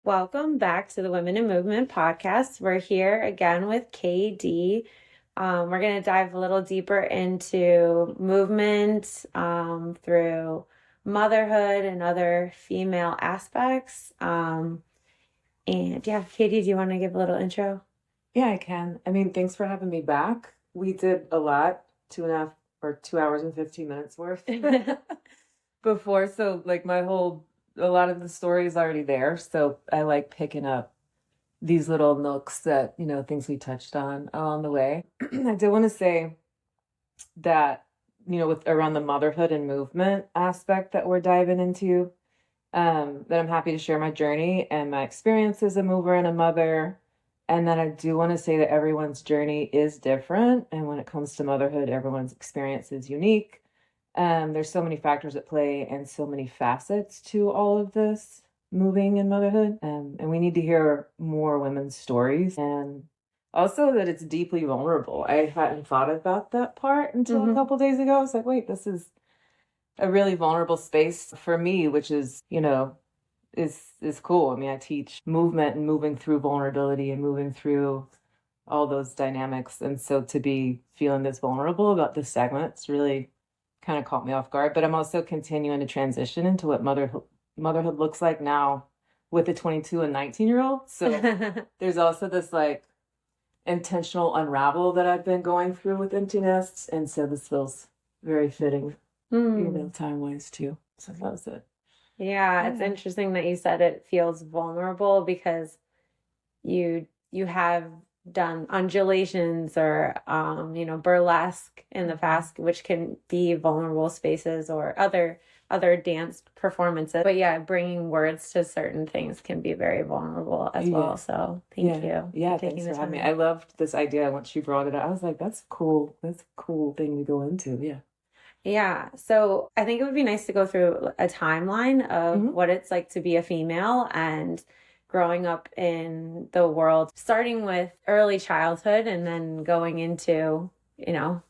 Welcome back to the Women in Movement podcast. We're here again with KD. We're going to dive a little deeper into movement through motherhood and other female aspects. And yeah, KD, do you want to give a little intro? Yeah, I can. Thanks for having me back. We did a lot, 2 hours and 15 minutes worth before. So a lot of the story is already there. So I like picking up these little nooks that, things we touched on along the way. I do want to say that, with around the motherhood and movement aspect that we're diving into, that I'm happy to share my journey and my experience as a mover and a mother. And then I do want to say that everyone's journey is different. And when it comes to motherhood, everyone's experience is unique. There's so many factors at play and so many facets to all of this moving and motherhood. And we need to hear more women's stories. And also that it's deeply vulnerable. I hadn't thought about that part until a couple days ago. I was like, wait, this is a really vulnerable space for me, which is, is cool. I teach movement and moving through vulnerability and moving through all those dynamics. And so to be feeling this vulnerable about this segment, it's really kind of caught me off guard. But I'm also continuing to transition into what motherhood looks like now with a 22 and 19-year-old. So there's also this intentional unravel that I've been going through with empty nests. And so this feels very fitting, time-wise too. So that was it. Yeah, it's interesting that you said it feels vulnerable because you have done undulations or burlesque in the past, which can be vulnerable spaces, or other dance performances. But yeah, bringing words to certain things can be very vulnerable as well. So thank you. Yeah, thanks for having me. I loved this idea once you brought it up. I was like, that's cool. That's a cool thing to go into. Yeah. Yeah. So I think it would be nice to go through a timeline of what it's like to be a female and growing up in the world, starting with early childhood and then going into,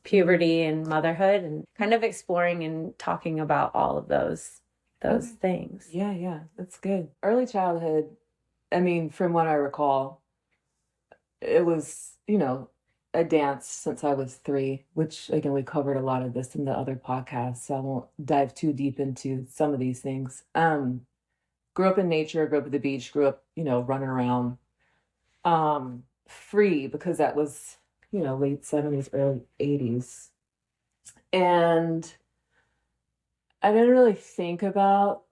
puberty and motherhood, and kind of exploring and talking about all of those things. Yeah, that's good. Early childhood, from what I recall, it was, a dance since I was 3, which again, we covered a lot of this in the other podcasts, so I won't dive too deep into some of these things. Grew up in nature, grew up at the beach, grew up, running around, free, because that was, late 70s, early 80s. And I didn't really think about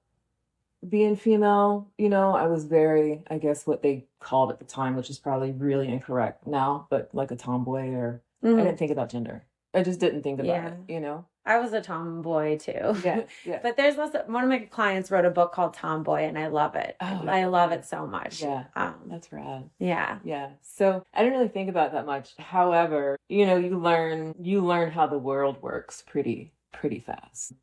being female. I was very, I guess what they called at the time, which is probably really incorrect now, but like a tomboy, or I didn't think about gender. I just didn't think about it, I was a tomboy too. Yeah. But there's one of my clients wrote a book called Tomboy, and I love it. Oh, I love it so much. Yeah. That's rad. Yeah. So I didn't really think about that much. However, you learn how the world works pretty fast.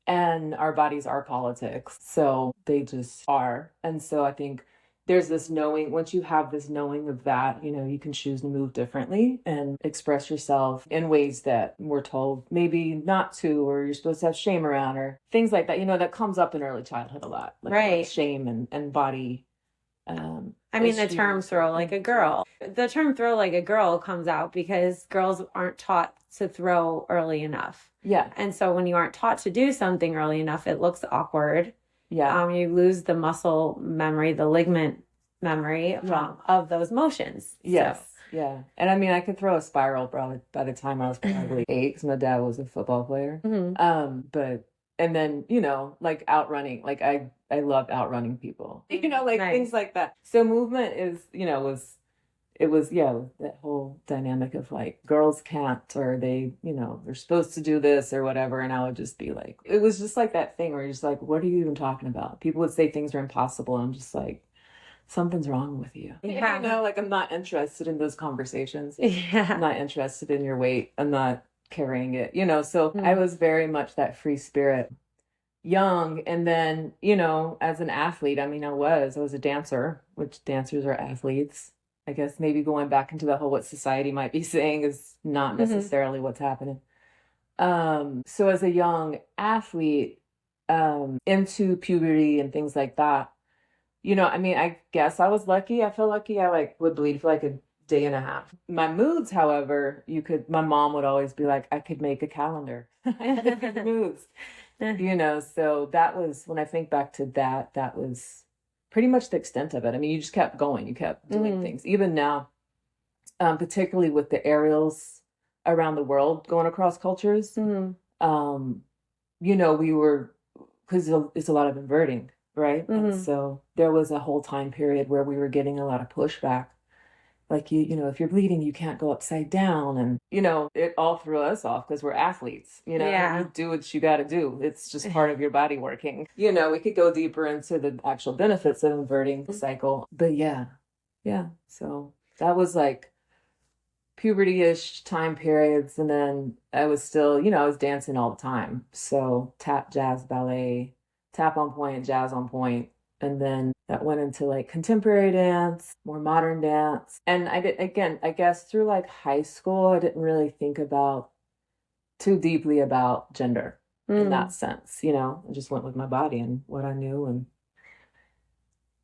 And our bodies are politics. So they just are. And so I think there's this knowing, once you have this knowing of that, you can choose to move differently and express yourself in ways that we're told maybe not to, or you're supposed to have shame around, or things like that, that comes up in early childhood a lot. Right. Shame and body. The term throw like a girl. The term throw like a girl comes out because girls aren't taught to throw early enough. Yeah. And so when you aren't taught to do something early enough, it looks awkward. Yeah. You lose the muscle memory, the ligament memory of those motions. Yes. So. Yeah. And I could throw a spiral probably by the time I was probably 8, because my dad was a football player. And then, outrunning, I loved outrunning people, Nice. Things like that. So movement is, it was that whole dynamic of girls can't, or they, they're supposed to do this or whatever. And I would just be like, it was just like that thing where you're just like, what are you even talking about? People would say things are impossible. And I'm just like, something's wrong with you. Yeah. I'm not interested in those conversations. Yeah. I'm not interested in your weight. I'm not carrying it, so I was very much that free spirit young. And then, as an athlete, I was a dancer, which dancers are athletes. I guess maybe going back into the whole what society might be saying is not necessarily what's happening. So as a young athlete, into puberty and things like that, I mean, I guess I was lucky. I feel lucky. I like would bleed for like a day and a half. My moods, however, my mom would always be like, I could make a calendar. Moods, so that was, when I think back to that, that was pretty much the extent of it. I mean, you just kept going, you kept doing things. Even now, particularly with the aerials around the world going across cultures, we were, because it's a lot of inverting, right? And so there was a whole time period where we were getting a lot of pushback. Like, if you're bleeding, you can't go upside down. And, it all threw us off because we're athletes, Yeah. You do what you got to do. It's just part of your body working. We could go deeper into the actual benefits of inverting the cycle. But yeah. So that was like puberty-ish time periods. And then I was still, I was dancing all the time. So tap, jazz, ballet, tap on point, jazz on point. And then that went into like contemporary dance, more modern dance. And I guess through like high school, I didn't really think too deeply about gender in that sense. I just went with my body and what I knew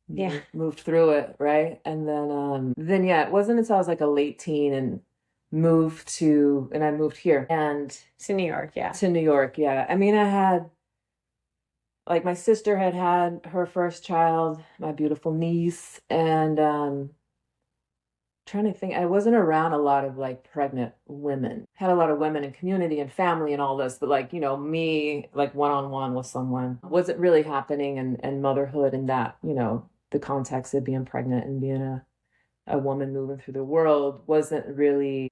and moved through it. Right. And then it wasn't until I was like a late teen and I moved here and to New York. Yeah. To New York. Yeah. I mean, I had, like, my sister had her first child, my beautiful niece, and trying to think, I wasn't around a lot of like pregnant women. Had a lot of women in community and family and all this, but like, me like one-on-one with someone wasn't really happening, and motherhood and that, the context of being pregnant and being a woman moving through the world wasn't really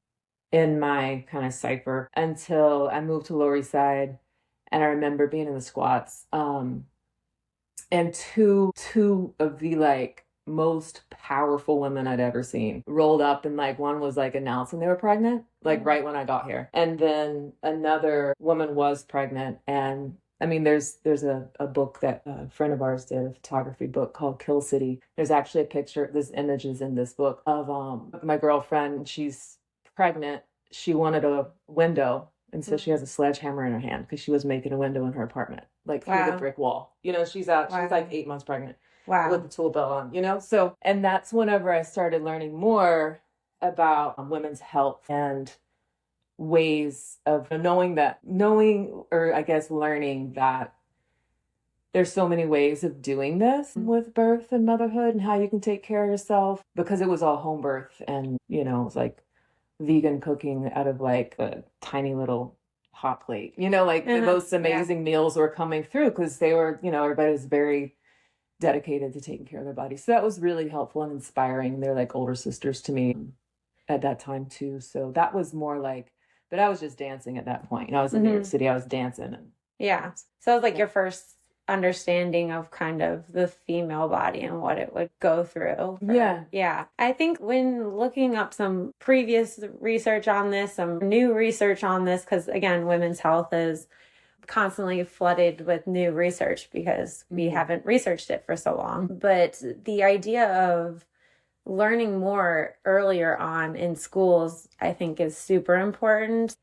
in my kind of cipher until I moved to Lower East Side. And I remember being in the squats, and two of the like most powerful women I'd ever seen rolled up, and like one was like announcing they were pregnant, like right when I got here. And then another woman was pregnant. And I mean, there's a book that a friend of ours did, a photography book called Kill City. There's actually a picture, there's images in this book of my girlfriend. She's pregnant. She wanted a window. And so she has a sledgehammer in her hand because she was making a window in her apartment, like through the brick wall. She's out, she's like 8 months pregnant with the tool belt on, So, and that's whenever I started learning more about women's health and ways of learning that there's so many ways of doing this with birth and motherhood and how you can take care of yourself, because it was all home birth and, it was like vegan cooking out of like a tiny little hot plate, like the most amazing meals were coming through because they were, everybody was very dedicated to taking care of their body. So that was really helpful and inspiring. They're like older sisters to me at that time too. So that was more like, but I was just dancing at that point. I was in New York City, I was dancing. So it was like your first understanding of kind of the female body and what it would go through. I think when looking up some previous research on this, some new research on this, because again, women's health is constantly flooded with new research because we haven't researched it for so long. But the idea of learning more earlier on in schools, I think, is super important.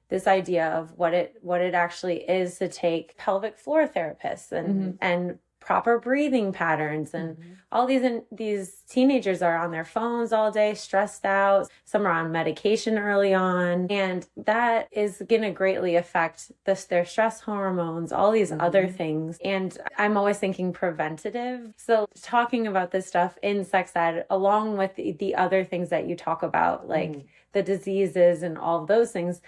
This idea of what it actually is to take pelvic floor therapists and proper breathing patterns and all these teenagers are on their phones all day, stressed out. Some are on medication early on, and that is going to greatly affect their stress hormones, all these other things. And I'm always thinking preventative. So talking about this stuff in sex ed, along with the other things that you talk about, like the diseases and all of those things,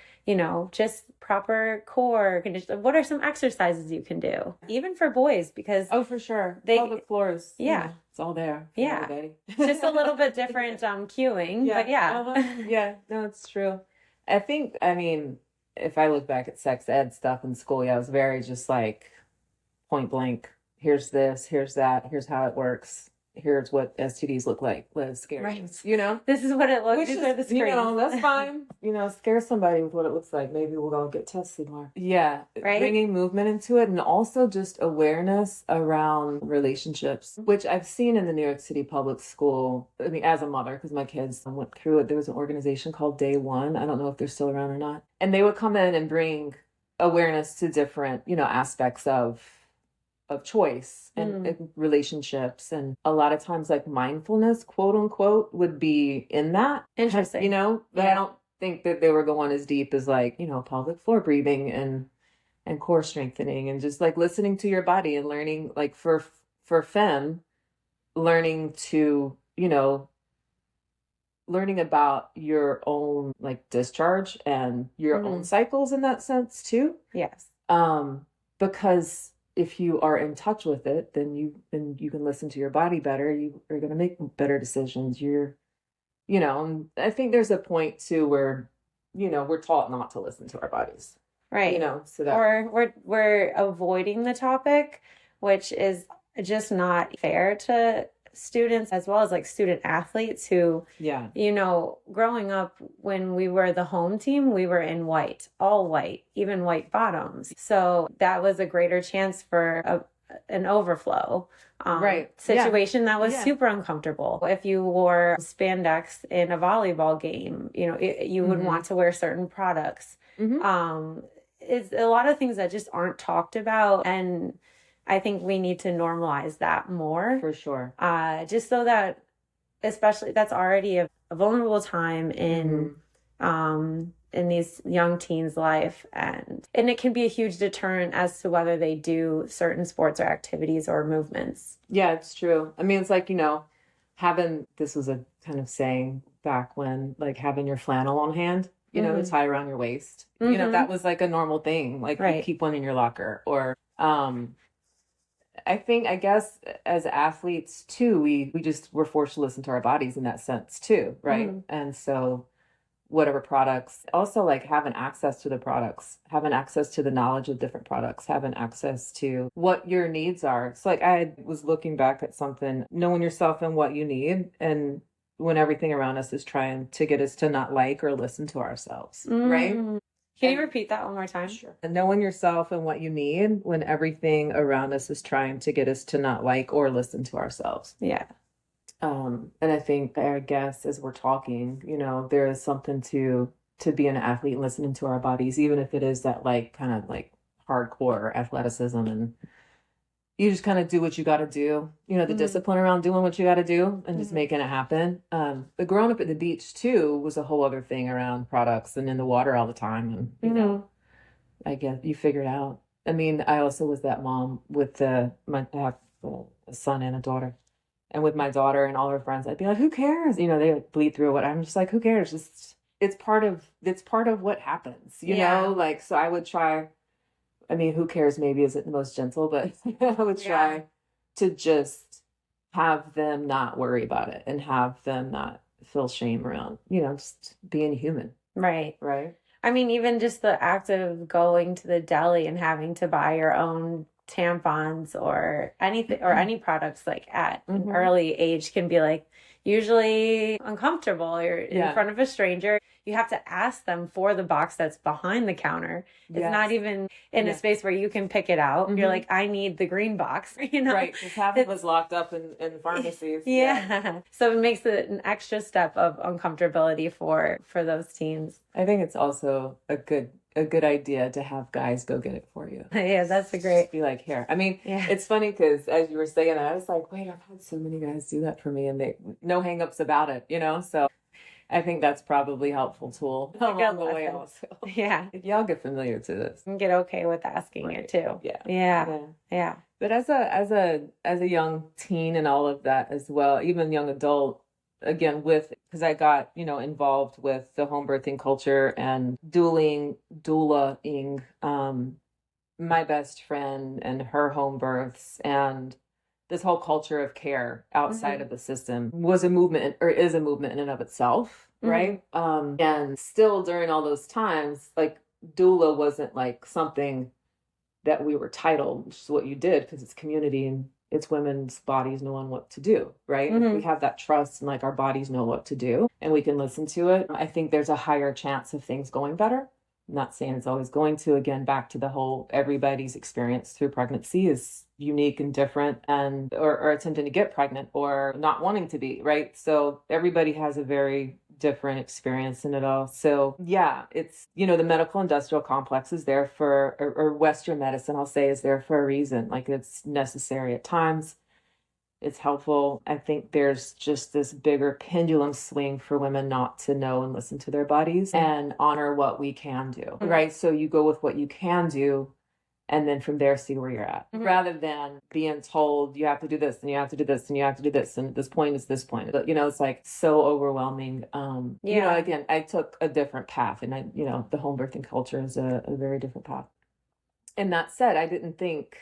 just proper core condition. What are some exercises you can do, even for boys? Because for sure, pelvic floors. It's all there. For everybody. Just a little bit different cueing, but no, it's true. I mean, if I look back at sex ed stuff in school, I was very just like point blank. Here's this. Here's that. Here's how it works. Here's what STDs look like. Let's scare you. This is what it looks like. These are the screens. That's fine. Scare somebody with what it looks like. Maybe we'll all get tested more. Yeah. Right. Bringing movement into it, and also just awareness around relationships, which I've seen in the New York City public school. I mean, as a mother, because my kids went through it, there was an organization called Day One. I don't know if they're still around or not. And they would come in and bring awareness to different, aspects of of choice and relationships. And a lot of times like mindfulness, quote unquote, would be in that. Interesting. You know, but I don't think that they were going as deep as like, you know, pelvic floor breathing and core strengthening and just like listening to your body and learning like for femme, learning to, you know, learning about your own like discharge and your own cycles in that sense too. Yes. Because if you are in touch with it, then you can listen to your body better. You are going to make better decisions. You know, and I think there's a point too where, you know, we're taught not to listen to our bodies. Right. You know, so that or we're avoiding the topic, which is just not fair to students as well as like student athletes who, you know, growing up when we were the home team, we were in white, all white, even white bottoms. So that was a greater chance for an overflow situation that was super uncomfortable. If you wore spandex in a volleyball game, you know, you would want to wear certain products. It's a lot of things that just aren't talked about, and I think we need to normalize that more. For sure. Just so that, especially, that's already a vulnerable time in these young teens' life, and it can be a huge deterrent as to whether they do certain sports or activities or movements. Yeah, it's true. I mean, it's like, you know, this was a kind of saying back when, like having your flannel on hand, you know, to tie around your waist. You know, that was like a normal thing. Like you keep one in your locker. Or I guess as athletes too, we just were forced to listen to our bodies in that sense too, right? And so whatever products, also like having access to the products, having access to the knowledge of different products, having access to what your needs are. It's like I was looking back at something, knowing yourself and what you need, and when everything around us is trying to get us to not like or listen to ourselves, right? Can you repeat that one more time? Sure. And knowing yourself and what you need when everything around us is trying to get us to not like or listen to ourselves. Yeah. And I guess as we're talking, you know, there is something to be an athlete and listening to our bodies, even if it is that like kind of like hardcore athleticism, and you just kind of do what you got to do, you know, the discipline around doing what you got to do and just making it happen. But growing up at the beach too was a whole other thing around products and in the water all the time. And, you know, I guess you figure it out. I mean, I also was that mom with I have a son and a daughter. And with my daughter and all her friends, I'd be like, who cares? You know, they would bleed through it. I'm just like, who cares? Just, it's part of what happens, you know? Like, so I would try, I mean, who cares maybe isn't the most gentle, but I would try to just have them not worry about it and have them not feel shame around, you know, just being human. Right. Right. I mean, even just the act of going to the deli and having to buy your own tampons or anything or any products like at an early age can be like usually uncomfortable. You're in front of a stranger. You have to ask them for the box that's behind the counter. It's not even in a space where you can pick it out. You're like, I need the green box, you know? Right, because half of it's locked up in pharmacies. So it makes it an extra step of uncomfortability for those teens. I think it's also a good idea to have guys go get it for you. Yeah, that's a great. Just be like, here. I mean, it's funny because as you were saying that, I was like, wait, I've had so many guys do that for me, and they no hangups about it, you know? So I think that's probably a helpful tool along the way also. Yeah. Y'all get familiar to this. And get okay with asking it too. Yeah. But as a young teen and all of that as well, even young adult, again, because I got, you know, involved with the home birthing culture and dualaing, my best friend and her home births, and this whole culture of care outside of the system was a movement, or is a movement in and of itself, right? And still during all those times, like doula wasn't like something that we were titled, which is what you did because it's community and it's women's bodies knowing what to do, right? If we have that trust and like our bodies know what to do and we can listen to it, I think there's a higher chance of things going better. I'm not saying it's always going to, again, back to the whole everybody's experience through pregnancy is unique and different, and or attempting to get pregnant or not wanting to be, right? So everybody has a very different experience in it all. So yeah, it's, you know, the medical industrial complex is there for, or Western medicine, I'll say, is there for a reason. Like, it's necessary at times. It's helpful. I think there's just this bigger pendulum swing for women not to know and listen to their bodies and honor what we can do, right? So you go with what you can do, and then from there see where you're at, rather than being told you have to do this and you have to do this and you have to do this and this point is this point. You know, it's like so overwhelming. You know, again, I took a different path, and I, you know, the home birthing culture is a very different path. And that said, I didn't think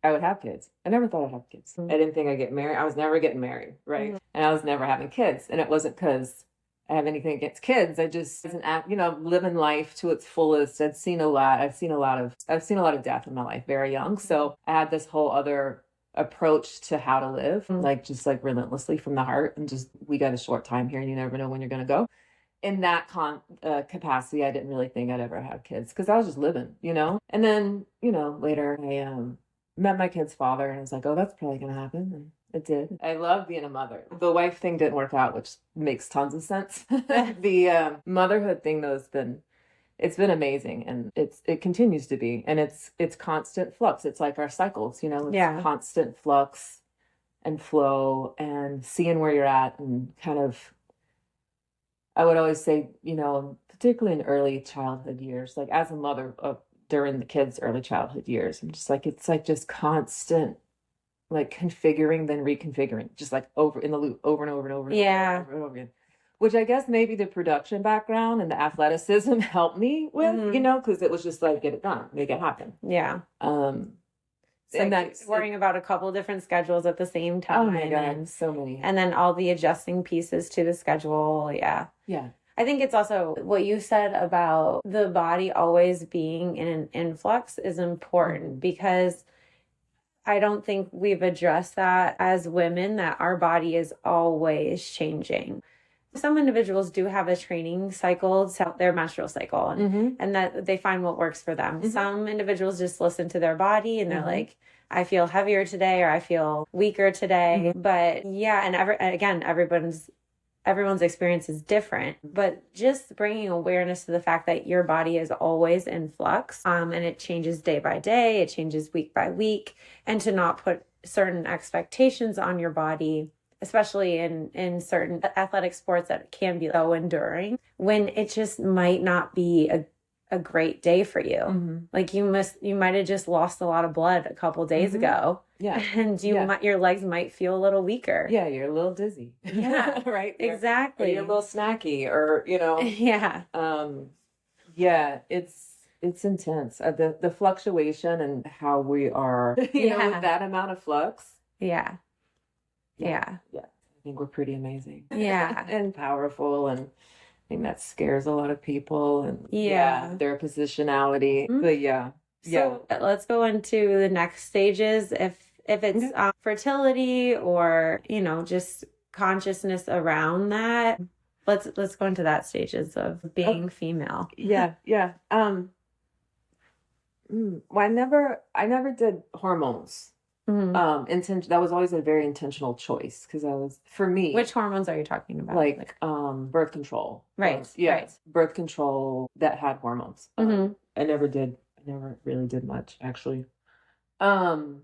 I would have kids. I never thought I'd have kids. I didn't think I'd get married. I was never getting married, right? And I was never having kids. And it wasn't because I have anything against kids. I just wasn't, you know, living life to its fullest. I've seen a lot of death in my life very young. So I had this whole other approach to how to live, like just like relentlessly from the heart, and just, we got a short time here and you never know when you're going to go. In that capacity, I didn't really think I'd ever have kids because I was just living, you know? And then, you know, later I met my kid's father, and I was like, oh, that's probably going to happen. And it did. I love being a mother. The wife thing didn't work out, which makes tons of sense. The motherhood thing, though, it's been amazing, and it continues to be, and it's constant flux. It's like our cycles, you know, it's constant flux and flow, and seeing where you're at, and kind of, I would always say, you know, particularly in early childhood years, like as a mother during the kids' early childhood years, I'm just like, it's like just constant, like configuring, then reconfiguring, just like over in the loop, over and over and over. Yeah. Over and over again. Which I guess maybe the production background and the athleticism helped me with, you know, because it was just like, get it done, make it happen. Yeah. And like that's worrying about a couple different schedules at the same time. Oh my God, so many. And then all the adjusting pieces to the schedule. Yeah. Yeah. I think it's also what you said about the body always being in an influx is important, because I don't think we've addressed that as women, that our body is always changing. Some individuals do have a training cycle, their menstrual cycle, and that they find what works for them. Some individuals just listen to their body and they're like, I feel heavier today, or I feel weaker today. But yeah, and everyone's experience is different, but just bringing awareness to the fact that your body is always in flux, and it changes day by day, it changes week by week, and to not put certain expectations on your body, especially in certain athletic sports that can be so enduring, when it just might not be a great day for you. Like you might have just lost a lot of blood a couple days ago. Yeah. And your legs might feel a little weaker. Yeah, you're a little dizzy. Yeah. Right? Exactly. Or you're a little snacky, or, you know. Yeah. Yeah, it's intense. The fluctuation and how we are, you know, with that amount of flux. Yeah. Yeah. I think we're pretty amazing. Yeah. And powerful, and I think that scares a lot of people, and their positionality. But So let's go into the next stages. If it's fertility, or, you know, just consciousness around that, let's go into that stages of being female. Yeah. Well, I never did hormones. That was always a very intentional choice, because for me. Which hormones are you talking about? Like birth control. Right. Right. Birth control that had hormones. I never really did much, actually, of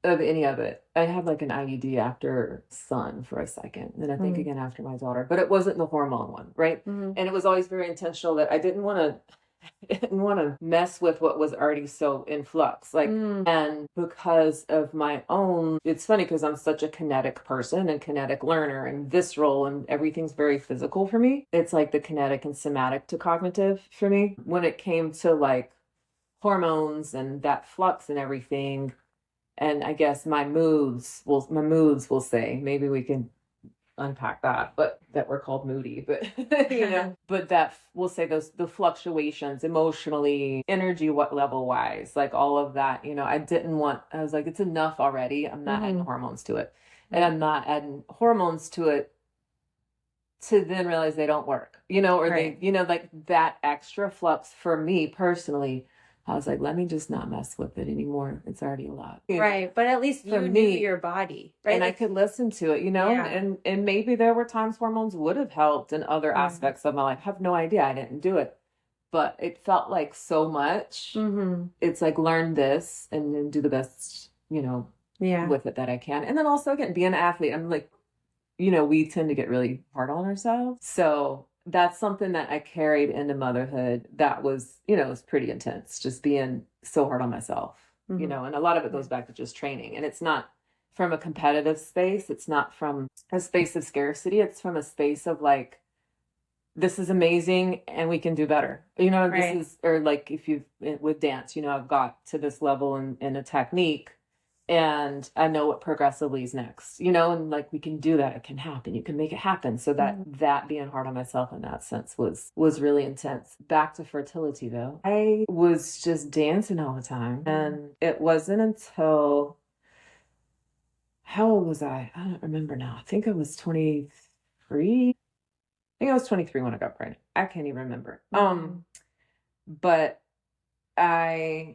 any of it. I had like an IUD after son for a second, and I think again after my daughter, but it wasn't the hormone one, right? And it was always very intentional that I didn't want to mess with what was already so in flux, like, and because of my own, it's funny because I'm such a kinetic person and kinetic learner and visceral, and everything's very physical for me. It's like the kinetic and somatic to cognitive for me. When it came to like hormones and that flux and everything, and I guess my moods will say, maybe we can unpack that, but that we're called moody, but you know, but that we'll say the fluctuations emotionally, energy, what level wise, like all of that, you know, I was like, it's enough already. I'm not adding hormones to it, and I'm not adding hormones to it to then realize they don't work, you know, or they, you know, like that extra flux for me personally I was like, let me just not mess with it anymore. It's already a lot. Right. But at least you knew your body, right? And I could listen to it, and maybe there were times hormones would have helped in other aspects of my life. I have no idea. I didn't do it. But it felt like so much. It's like, learn this and then do the best, with it that I can. And then also, again, be an athlete. I'm like, we tend to get really hard on ourselves. So that's something that I carried into motherhood that was, it was pretty intense, just being so hard on myself, and a lot of it goes back to just training. And it's not from a competitive space. It's not from a space of scarcity. It's from a space of like, this is amazing and we can do better. This is, or like if you, with dance, I've got to this level in a technique and I know what progressively is next, and like, we can do that. It can happen. You can make it happen. So that being hard on myself in that sense was really intense. Back to fertility though. I was just dancing all the time. And it wasn't until, how old was I? I don't remember now. I think I was 23. I think I was 23 when I got pregnant. I can't even remember. But I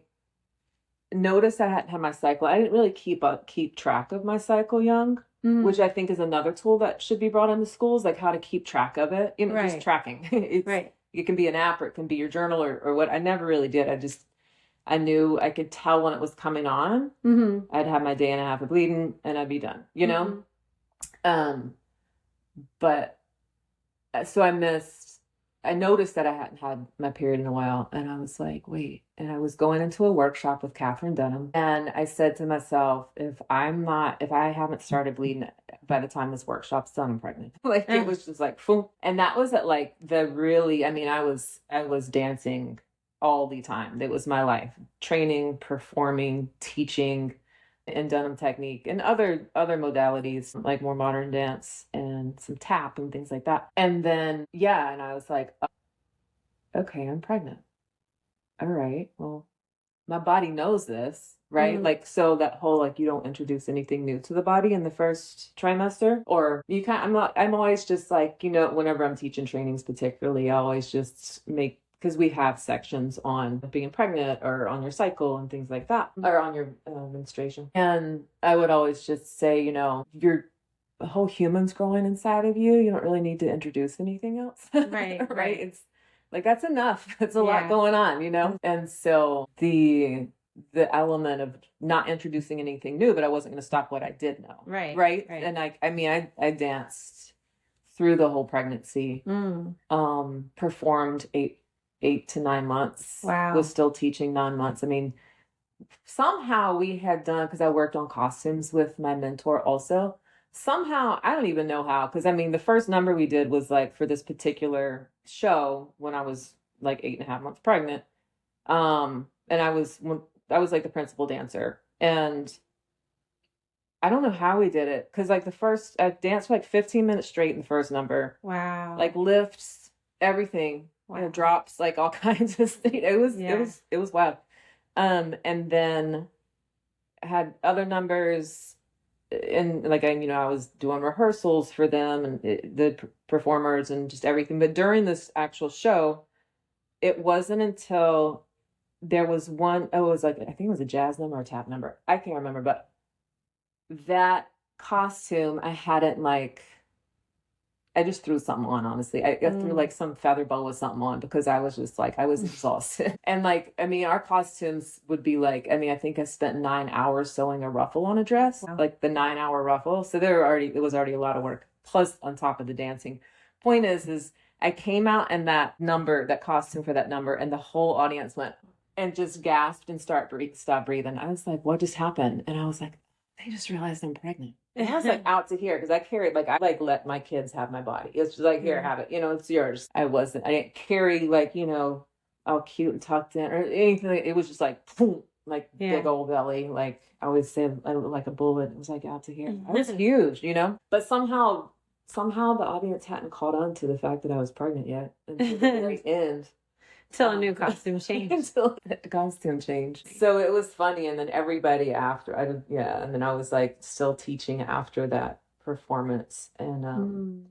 noticed I hadn't had my cycle. I didn't really keep track of my cycle young, which I think is another tool that should be brought into schools, like how to keep track of it. Just tracking. It can be an app or it can be your journal or what. I never really did. I knew I could tell when it was coming on. I'd have my day and a half of bleeding and I'd be done, but so I noticed that I hadn't had my period in a while and I was like, wait, and I was going into a workshop with Catherine Dunham and I said to myself, if I haven't started bleeding by the time this workshop's done, I'm pregnant. Like, it was just like, boom. And that was at like I was dancing all the time. It was my life, training, performing, teaching in Dunham technique and other modalities like more modern dance and some tap and things like that. And then, and I was like, okay, I'm pregnant. All right, well, my body knows this, right? Like, so that whole, like, you don't introduce anything new to the body in the first trimester, or you can't, I'm always just like, whenever I'm teaching trainings, particularly, I always just because we have sections on being pregnant or on your cycle and things like that, or on your menstruation. And I would always just say, your whole human's growing inside of you. You don't really need to introduce anything else. Right. Right. It's like, that's enough. It's a lot going on, And so the element of not introducing anything new, but I wasn't going to stop what I did know. Right. And I danced through the whole pregnancy, performed 8 to 9 months. Wow. Was still teaching 9 months. Somehow we had done, because I worked on costumes with my mentor also. Somehow, I don't even know how, because the first number we did was like for this particular show when I was like 8.5 months pregnant. And I was like the principal dancer. And I don't know how we did it, because like I danced for like 15 minutes straight in the first number. Wow. Like lifts, everything. Wow. Drops, like all kinds of things. It was wild. And then I had other numbers, and like I was doing rehearsals for them and the performers and just everything. But during this actual show, it wasn't until there was one. Oh, it was like, I think it was a jazz number or a tap number. I can't remember, but that costume I hadn't like. I just threw something on, honestly. I threw like some feather boa with something on because I was just like, I was exhausted. And like, our costumes would be like, I think I spent 9 hours sewing a ruffle on a dress, like the 9-hour ruffle. So it was already a lot of work. Plus on top of the dancing. Point is I came out in that costume for that number, and the whole audience went and just gasped and stopped breathing. I was like, what just happened? And I was like, they just realized I'm pregnant. And I was like out to here, because I carried, like, I like let my kids have my body. It's just like, here, have it. It's yours. I didn't carry like, all cute and tucked in or anything. It was just like, boom, like big old belly. Like I always say, I look like a bullet. It was like out to here. It was huge, But somehow the audience hadn't caught on to the fact that I was pregnant yet until the very end. Till a new costume changed. Until the costume changed. So it was funny. And then everybody after, and then I was like still teaching after that performance. And,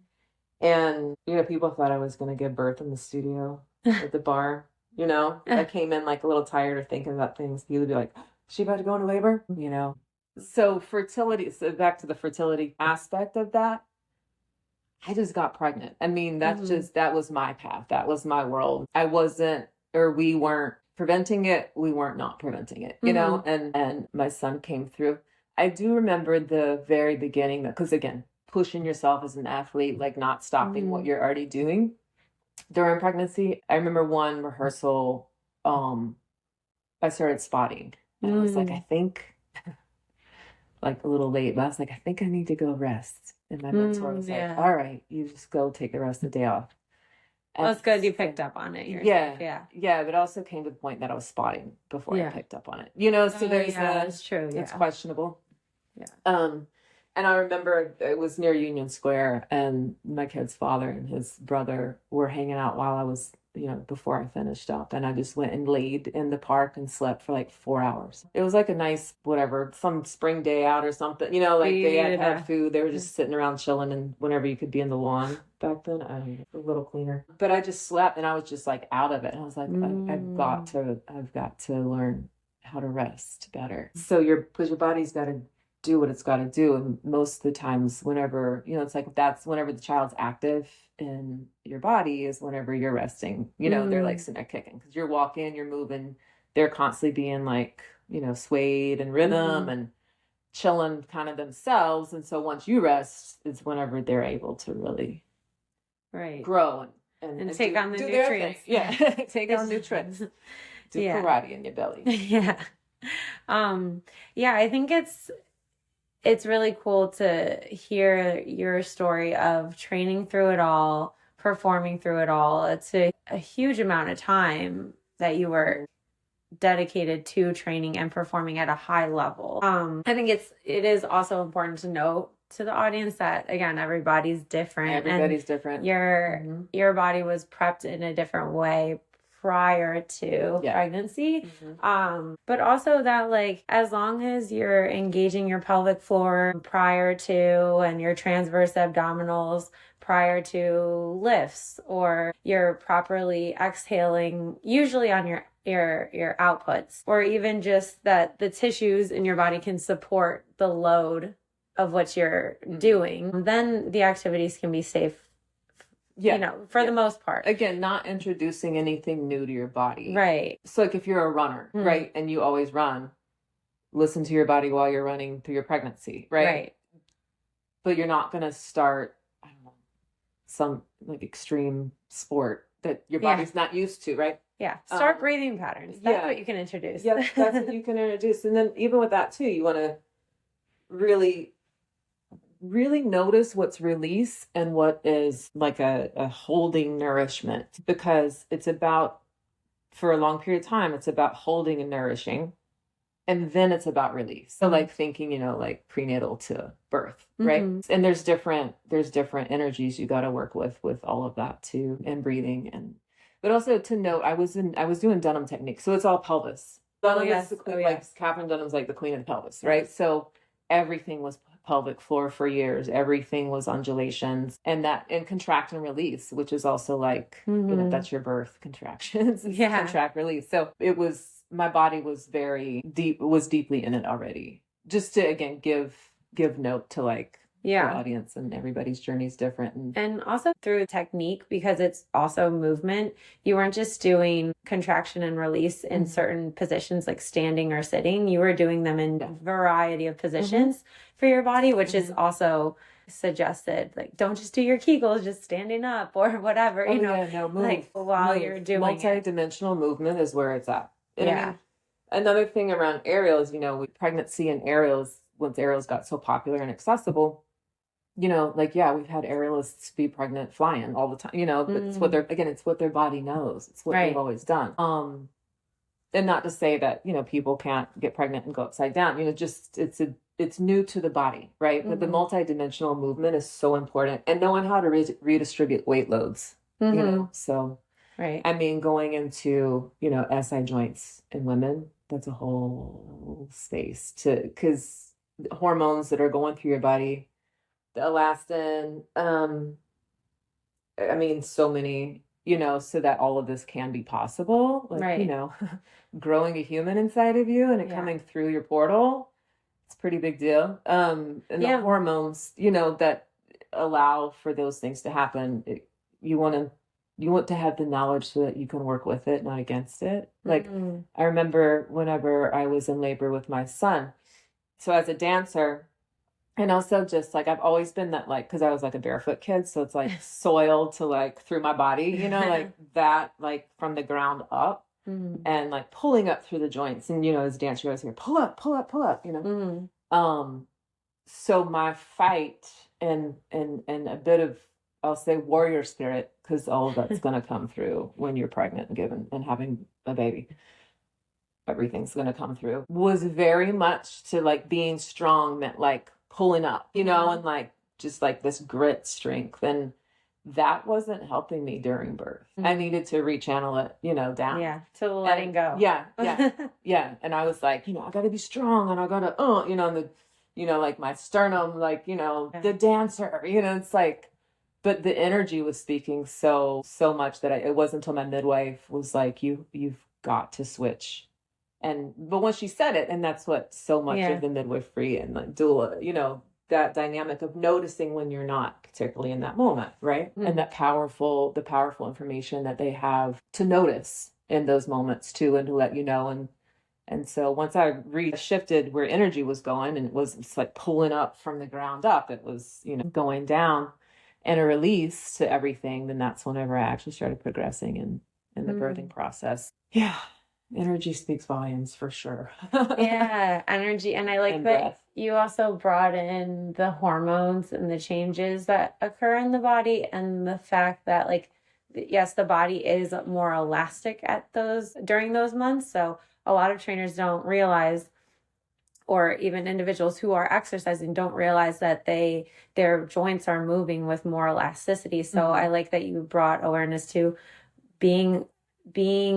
people thought I was going to give birth in the studio at the bar. you know? I came in like a little tired of thinking about things. He would be like, is she about to go into labor? You know? So fertility, so back to the fertility aspect of that, I just got pregnant. I mean, that's just, that was my path. That was my world. I wasn't, or we weren't preventing it. We weren't not preventing it, you know? And my son came through. I do remember the very beginning, because again, pushing yourself as an athlete, like not stopping what you're already doing during pregnancy. I remember one rehearsal, I started spotting. And I was like, I think, like a little late, but I was like, I think I need to go rest. And my mentor was like, all right, you just go take the rest of the day off. Well, it's good you picked up on it yourself. Yeah, but it also came to the point that I was spotting before I picked up on it. You know, so there's that's true. It's questionable. Yeah. And I remember it was near Union Square, and my kid's father and his brother were hanging out while I was, you know, before I finished up. And I just went and laid in the park and slept for like 4 hours. It was like a nice, whatever, some spring day out or something, you know, like they had food. They were just sitting around chilling, and whenever you could be in the lawn back then, I don't know, a little cleaner. But I just slept, and I was just like out of it. And I was like, I've got to learn how to rest better. So because your body's got to do what it's got to do. And most of the times, whenever, you know, it's like that's whenever the child's active in your body is whenever you're resting, you know, they're like sitting there kicking because you're walking, you're moving, they're constantly being like, you know, swayed and rhythm and chilling kind of themselves. And so once you rest, it's whenever they're able to really grow and take on the nutrients. Take on nutrients. Do karate in your belly. I think it's really cool to hear your story of training through it all, performing through it all. It's a huge amount of time that you were dedicated to training and performing at a high level. I think it is also important to note to the audience that, again, everybody's different. Different. Your body was prepped in a different way prior to pregnancy. But also that, like, as long as you're engaging your pelvic floor prior to, and your transverse abdominals prior to lifts, or you're properly exhaling, usually on your outputs, or even just that the tissues in your body can support the load of what you're doing, then the activities can be safe. You know, for the most part. Again, not introducing anything new to your body. Right. So like if you're a runner, right, and you always run, listen to your body while you're running through your pregnancy, right? Right. But you're not going to start, I don't know, some like extreme sport that your body's not used to, right? Yeah. Start breathing patterns. That's what you can introduce. Yeah, that's what you can introduce. And then even with that too, you want to really notice what's release and what is like a holding nourishment, because it's about, for a long period of time, it's about holding and nourishing, and then it's about release. So like thinking, you know, like prenatal to birth, right? And there's different energies you got to work with all of that too, and breathing. But also to note, I was doing Dunham technique, so it's all pelvis. Dunham is the queen, like Catherine Dunham's like the queen of the pelvis, right? So everything was pelvic floor for years. Everything was undulations, and contract and release, which is also like, you know, that's your birth contractions. Contract, release. So it was, my body was deeply in it already. Just to, again, give note to like the audience, and everybody's journey is different. And also through technique, because it's also movement. You weren't just doing contraction and release in certain positions like standing or sitting. You were doing them in a variety of positions for your body, which is also suggested. Like, don't just do your Kegels just standing up or whatever, you know, move, like while you're doing multi-dimensional movement is where it's at. And I mean, another thing around aerials, you know, with pregnancy and aerials, once aerials got so popular and accessible, you know, like, we've had aerialists be pregnant flying all the time, you know, but it's what their body knows. It's what they've always done. And not to say that, you know, people can't get pregnant and go upside down, you know, just, it's new to the body, right? But the multidimensional movement is so important, and knowing how to redistribute weight loads, you know, so, I mean, going into, you know, SI joints in women, that's a whole space because hormones that are going through your body, the elastin, I mean, so many you know, so that all of this can be possible. Like, Right. you know, growing a human inside of you and it Yeah. coming through your portal, it's a pretty big deal. And Yeah. the hormones, you know, that allow for those things to happen, you want to have the knowledge so that you can work with it, not against it. Like, I remember whenever I was in labor with my son, so as a dancer, and also just like I've always been that, like, because I was like a barefoot kid, so it's like soiled to like through my body, you know, like that, like from the ground up, and like pulling up through the joints. And you know, as a dancer, I always hear pull up, pull up, pull up, you know. So my fight and a bit of, I'll say, warrior spirit, because all of that's gonna come through when you're pregnant and given and having a baby. Everything's gonna come through. Was very much to like being strong meant like pulling up, you know, and like just like this grit strength. And that wasn't helping me during birth. I needed to rechannel it, you know, down. Yeah, to letting go. Yeah. Yeah. And I was like, you know, I gotta be strong and I gotta, you know, and the, you know, like my sternum, like, you know, the dancer, you know, it's like, but the energy was speaking so much that it wasn't until my midwife was like, you've got to switch. But when she said it, and that's what so much of the midwifery and like doula, you know, that dynamic of noticing when you're not particularly in that moment, right? And the powerful information that they have to notice in those moments too, and to let you know. And so once I shifted where energy was going, and it's like pulling up from the ground up, it was, you know, going down, and a release to everything, then that's whenever I actually started progressing in the birthing process. Yeah. Energy speaks volumes for sure. Yeah, energy. And I like And that breath. you also brought in the hormones and the changes that occur in the body, and the fact that, like, yes, the body is more elastic at during those months. So a lot of trainers don't realize, or even individuals who are exercising don't realize that their joints are moving with more elasticity. So I like that you brought awareness to being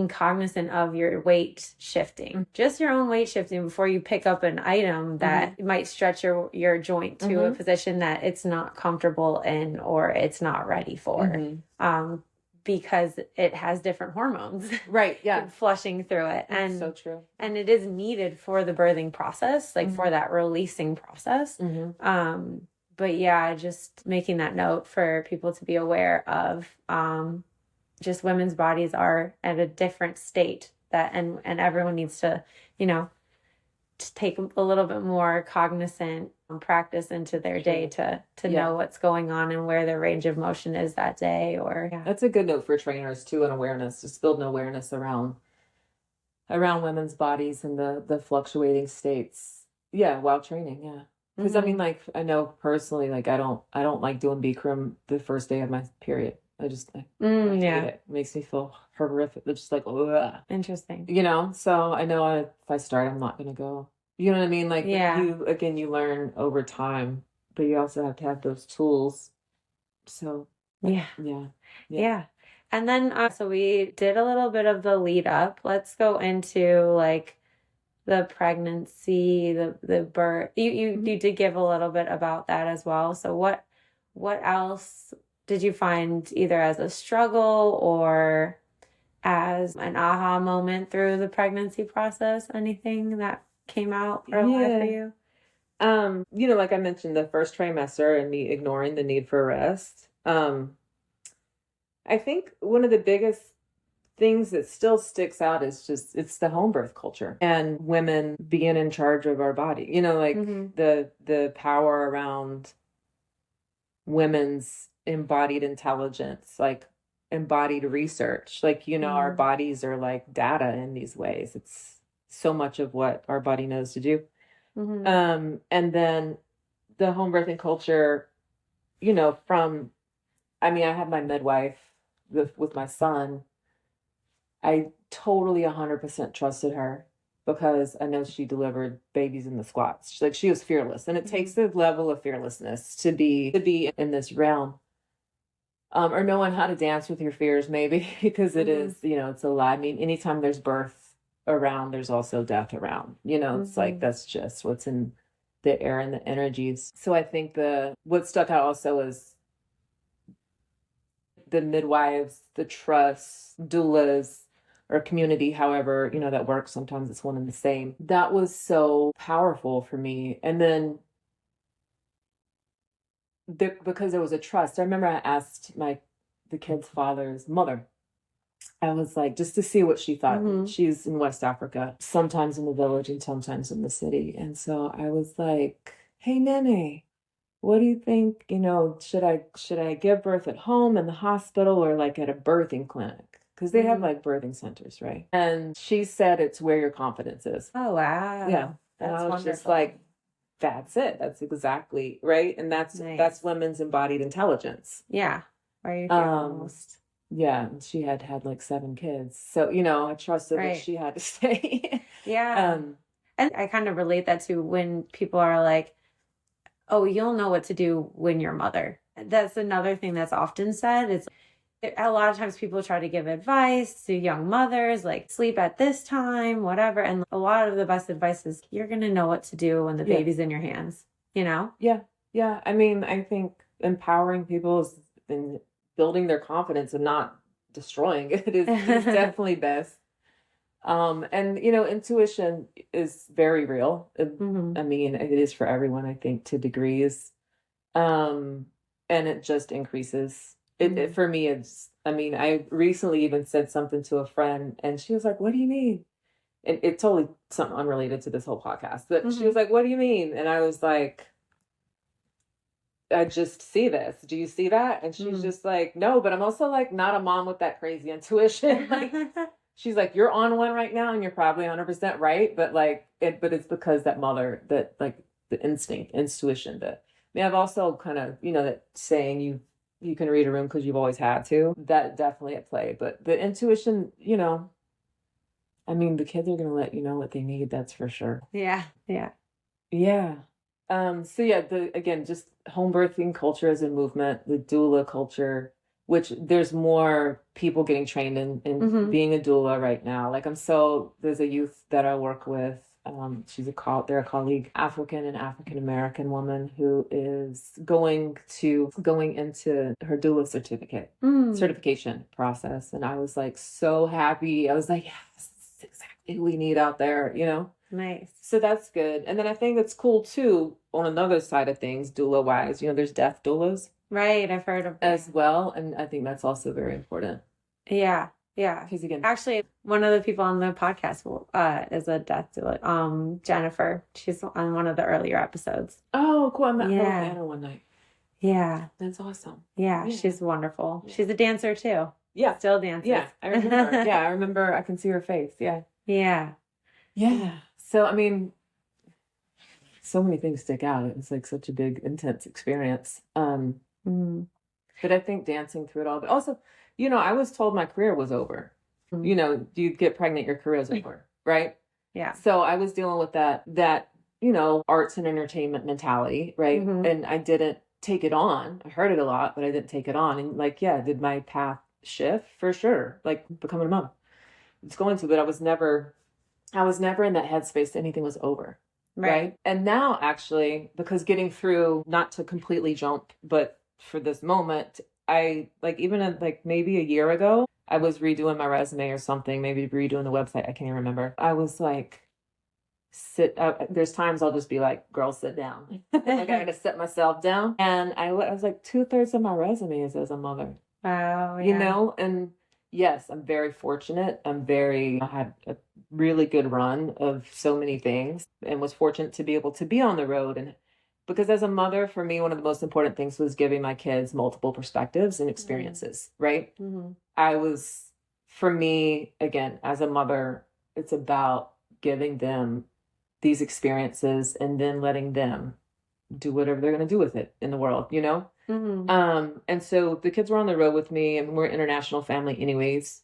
cognizant of your weight shifting, just your own weight shifting before you pick up an item that might stretch your joint to a position that it's not comfortable in, or it's not ready for, because it has different hormones, right? Yeah, flushing through it. And so true. And it is needed for the birthing process, like for that releasing process. But yeah, just making that note for people to be aware of, just women's bodies are at a different state, and everyone needs to, you know, to take a little bit more cognizant practice into their day to know what's going on and where their range of motion is that day. Or that's a good note for trainers too, and awareness, just building awareness around women's bodies and the fluctuating states. Yeah, while training. Yeah. Because I mean, like, I know personally, like, I don't like doing Bikram the first day of my period. I just I hate it. It makes me feel horrific. It's just like, ugh. Interesting. You know, so I know if I start, I'm not gonna go. You know what I mean? Like, you learn over time, but you also have to have those tools. So yeah. And then so we did a little bit of the lead up. Let's go into like the pregnancy, the birth. You did give a little bit about that as well. So what else did you find, either as a struggle or as an aha moment through the pregnancy process? Anything that came out early for you? You know, like I mentioned, the first trimester and me ignoring the need for rest. I think one of the biggest things that still sticks out is it's the home birth culture and women being in charge of our body. You know, like the power around women's embodied intelligence, like embodied research. Like, you know, our bodies are like data in these ways. It's so much of what our body knows to do. And then the home birthing culture, you know, I had my midwife with my son. I totally 100% trusted her because I know she delivered babies in the squats. Like, she was fearless, and it takes a level of fearlessness to be in this realm. Or knowing how to dance with your fears, maybe, because it is, you know, it's a lot. I mean, anytime there's birth around, there's also death around, you know, it's like, that's just what's in the air and the energies. So I think what stuck out also is the midwives, the trusts, doulas, or community, however, that works. Sometimes it's one and the same. That was so powerful for me. And then because there was a trust, I remember I asked the kid's father's mother. I was like, just to see what she thought. She's in West Africa, sometimes in the village and sometimes in the city. And so I was like, hey, Nene, what do you think? Should I give birth at home, in the hospital, or like at a birthing clinic? Because they have like birthing centers, right? And she said it's where your confidence is. Oh, wow. Yeah. And I was just like, that's it. That's exactly right. And that's women's embodied intelligence. Yeah. Where you feel most. Yeah. She had like 7 kids. So, I trusted that she had to stay. Yeah. And I kind of relate that to when people are like, oh, you'll know what to do when you're a mother. That's another thing that's often said. It's a lot of times people try to give advice to young mothers, like sleep at this time, whatever. And a lot of the best advice is you're going to know what to do when the baby's in your hands, Yeah. Yeah. I mean, I think empowering people is in building their confidence and not destroying it is definitely best. And intuition is very real. I mean, it is for everyone, I think, to degrees. And it just increases. It for me, I recently even said something to a friend and she was like, what do you mean? And it's totally something unrelated to this whole podcast, but she was like, what do you mean? And I was like, I just see this. Do you see that? And she's just like, no, but I'm also like not a mom with that crazy intuition. Like, she's like, you're on one right now and you're probably 100% right. But but it's because that mother, that like the instinct, intuition, I've also kind of, that saying you can read a room because you've always had to, that definitely at play. But the intuition, I mean, the kids are going to let you know what they need. That's for sure. Yeah. So yeah, again, just home birthing culture as a movement, the doula culture, which there's more people getting trained in being a doula right now. Like there's a youth that I work with. They're a colleague, African and African American woman who is going into her doula certification process. And I was like so happy. I was like, yes, this is exactly who we need out there, Nice. So that's good. And then I think it's cool too, on another side of things, doula wise, there's death doulas. Right. I've heard of that as well. And I think that's also very important. Yeah. Yeah. Because again, actually, one of the people on the podcast is a death doula. Jennifer. She's on one of the earlier episodes. Oh, cool. I met her with Anna one night. Yeah. That's awesome. Yeah. She's wonderful. Yeah. She's a dancer too. Yeah. Still dances. Yeah. I remember. I can see her face. Yeah. Yeah. Yeah. So, I mean, so many things stick out. It's like such a big, intense experience. But I think dancing through it all, but also, I was told my career was over. You get pregnant, your career's over, right? Yeah. So I was dealing with that, arts and entertainment mentality, right? And I didn't take it on. I heard it a lot, but I didn't take it on. And did my path shift? For sure. Like becoming a mom. It's going to, but I was never in that headspace that anything was over. Right. And now actually, because getting through, not to completely jump, but for this moment, I even maybe a year ago, I was redoing my resume or something, maybe redoing the website. I can't even remember. I was like, there's times I'll just be like, girl, sit down. I gotta sit myself down. And I was like, 2/3 of my resume is as a mother. Wow. Yeah. And yes, I'm very fortunate. I had a really good run of so many things and was fortunate to be able to be on the road. And because as a mother, for me, one of the most important things was giving my kids multiple perspectives and experiences, right? For me, again, as a mother, it's about giving them these experiences and then letting them do whatever they're going to do with it in the world, And so the kids were on the road with me, and we're an international family anyways,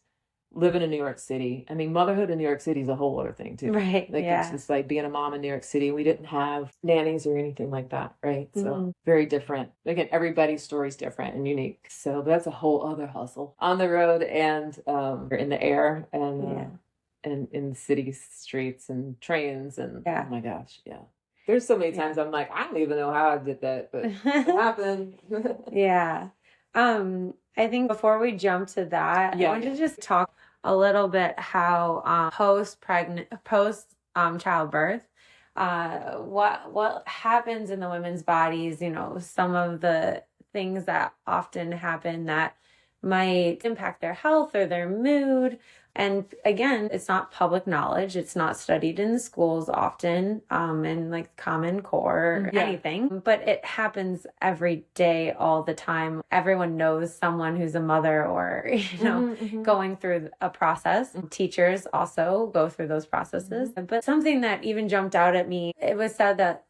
living in New York City. I mean, motherhood in New York City is a whole other thing too. Right. It's just like being a mom in New York City. We didn't have nannies or anything like that, right? So very different. Again, everybody's story is different and unique. So that's a whole other hustle on the road and in the air and in the city streets and trains and oh my gosh, yeah. There's so many times I'm like, I don't even know how I did that, but it happened. Yeah. I think before we jump to that, I want to just talk a little bit how post childbirth, what happens in the women's bodies, you know, some of the things that often happen that might impact their health or their mood. And again, it's not public knowledge. It's not studied in the schools often, in like Common Core or anything, but it happens every day, all the time. Everyone knows someone who's a mother or, you know, going through a process. Teachers also go through those processes. But something that even jumped out at me, it was said that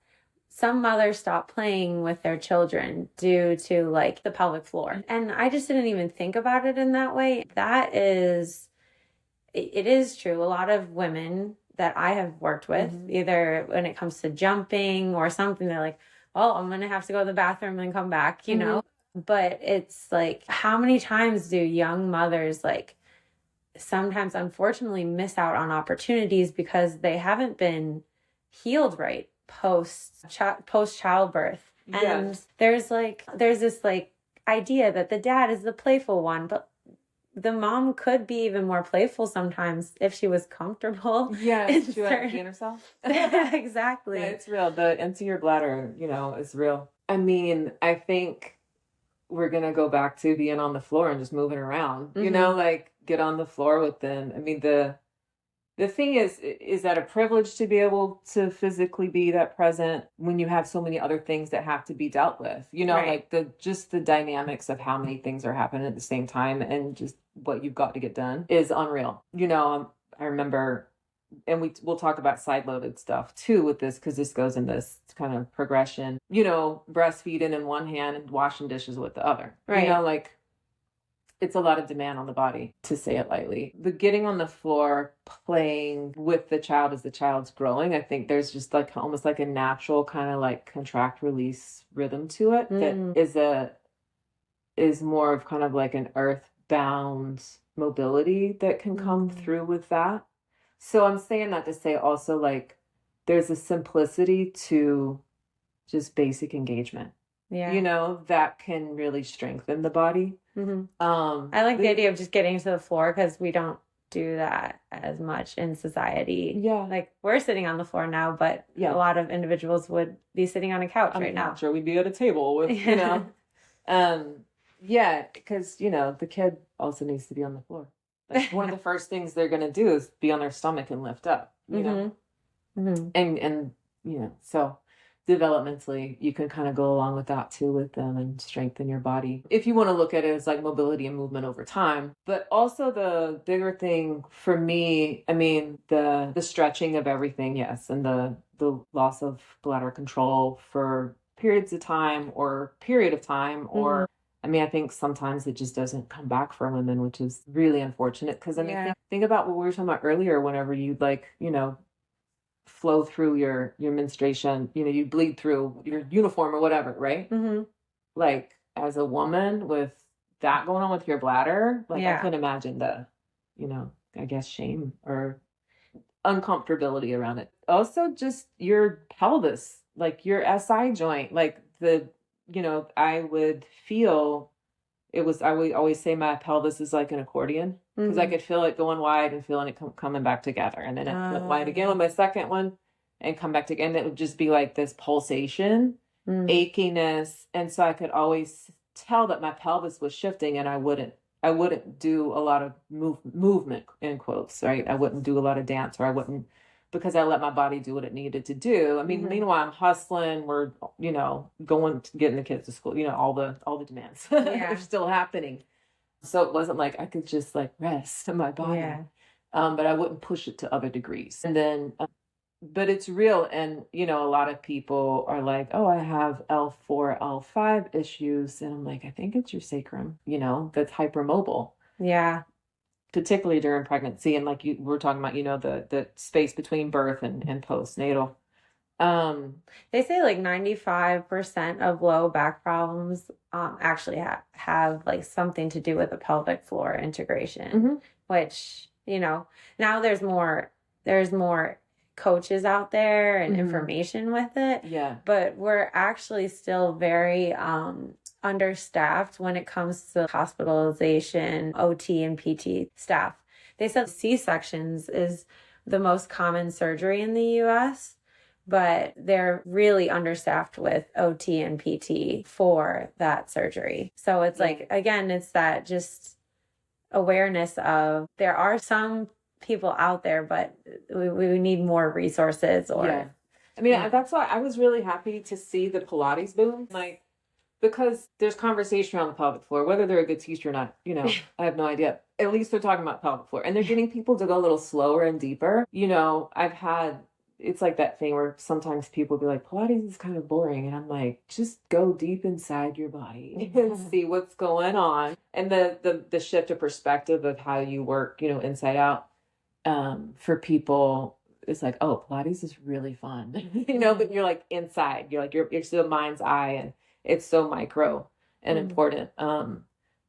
some mothers stop playing with their children due to like the pelvic floor. And I just didn't even think about it in that way. It is true. A lot of women that I have worked with, either when it comes to jumping or something, they're like, oh, I'm going to have to go to the bathroom and come back, you know? But it's like, how many times do young mothers like sometimes unfortunately miss out on opportunities because they haven't been healed right post childbirth? And there's this like idea that the dad is the playful one, but the mom could be even more playful sometimes if she was comfortable. Yeah, she wouldn't be in herself. Exactly. Yeah, it's real. The empty your bladder, you know, is real. I mean, I think we're going to go back to being on the floor and just moving around, you know, like get on the floor with them. I mean, the thing is that a privilege to be able to physically be that present when you have so many other things that have to be dealt with, you know, like the dynamics of how many things are happening at the same time and just what you've got to get done is unreal. You know, I remember, and we'll talk about side-loaded stuff too with this, because this goes in this kind of progression, you know, breastfeeding in one hand and washing dishes with the other, you know, like, it's a lot of demand on the body, to say it lightly. The getting on the floor, playing with the child as the child's growing, I think there's just like almost like a natural kind of like contract release rhythm to it that is more of kind of like an earthbound mobility that can come through with that. So I'm saying that to say also like there's a simplicity to just basic engagement. Yeah. You know, that can really strengthen the body. I like the idea of just getting to the floor because we don't do that as much in society. Yeah. Like we're sitting on the floor now, but a lot of individuals would be sitting on a couch right now. Sure, we'd be at a table with, you know. Yeah, because, you know, the kid also needs to be on the floor. Like one of the first things they're going to do is be on their stomach and lift up, you know. And, you know, so developmentally, you can kind of go along with that too with them and strengthen your body. If you want to look at it as like mobility and movement over time. But also the bigger thing for me, I mean, the stretching of everything, yes, and the loss of bladder control for periods of time or period of time or I mean, I think sometimes it just doesn't come back for women, which is really unfortunate. Because I mean, think about what we were talking about earlier, whenever you like, you know, flow through your menstruation, you know, you bleed through your uniform or whatever, right? Like as a woman with that going on with your bladder, like I couldn't imagine the, you know, I guess shame or uncomfortability around it. Also just your pelvis, like your SI joint, like the, you know, I would feel I would always say my pelvis is like an accordion because I could feel it going wide and feeling it coming back together. And then it went wide again on my second one and come back together. And it would just be like this pulsation, achiness. And so I could always tell that my pelvis was shifting and I wouldn't do a lot of movement in quotes, right? I wouldn't do a lot of dance or I wouldn't, because I let my body do what it needed to do. I mean, meanwhile, I'm hustling. We're, you know, getting the kids to school, you know, all the demands are still happening. So it wasn't like I could just like rest in my body, but I wouldn't push it to other degrees. And then, but it's real. And, you know, a lot of people are like, oh, I have L4, L5 issues. And I'm like, I think it's your sacrum, you know, that's hypermobile. Yeah. Particularly during pregnancy. And like we're talking about, you know, the space between birth and postnatal. They say like 95% of low back problems actually have like something to do with the pelvic floor integration, which, you know, now there's more coaches out there and information with it. Yeah. But we're actually still very understaffed when it comes to hospitalization, OT, and PT staff. They said C-sections is the most common surgery in the US, but they're really understaffed with OT and PT for that surgery. So it's like, again, it's that just awareness of there are some people out there, but we need more resources. I mean, that's why I was really happy to see the Pilates boom. Like, because there's conversation around the pelvic floor, whether they're a good teacher or not, I have no idea. At least they're talking about pelvic floor, and they're getting people to go a little slower and deeper. It's like that thing where sometimes people be like, Pilates is kind of boring. And I'm like, just go deep inside your body and see what's going on. And the shift of perspective of how you work, inside out, for people, it's like, oh, Pilates is really fun, but you're like inside, you're like, you're still mind's eye, and it's so micro and important.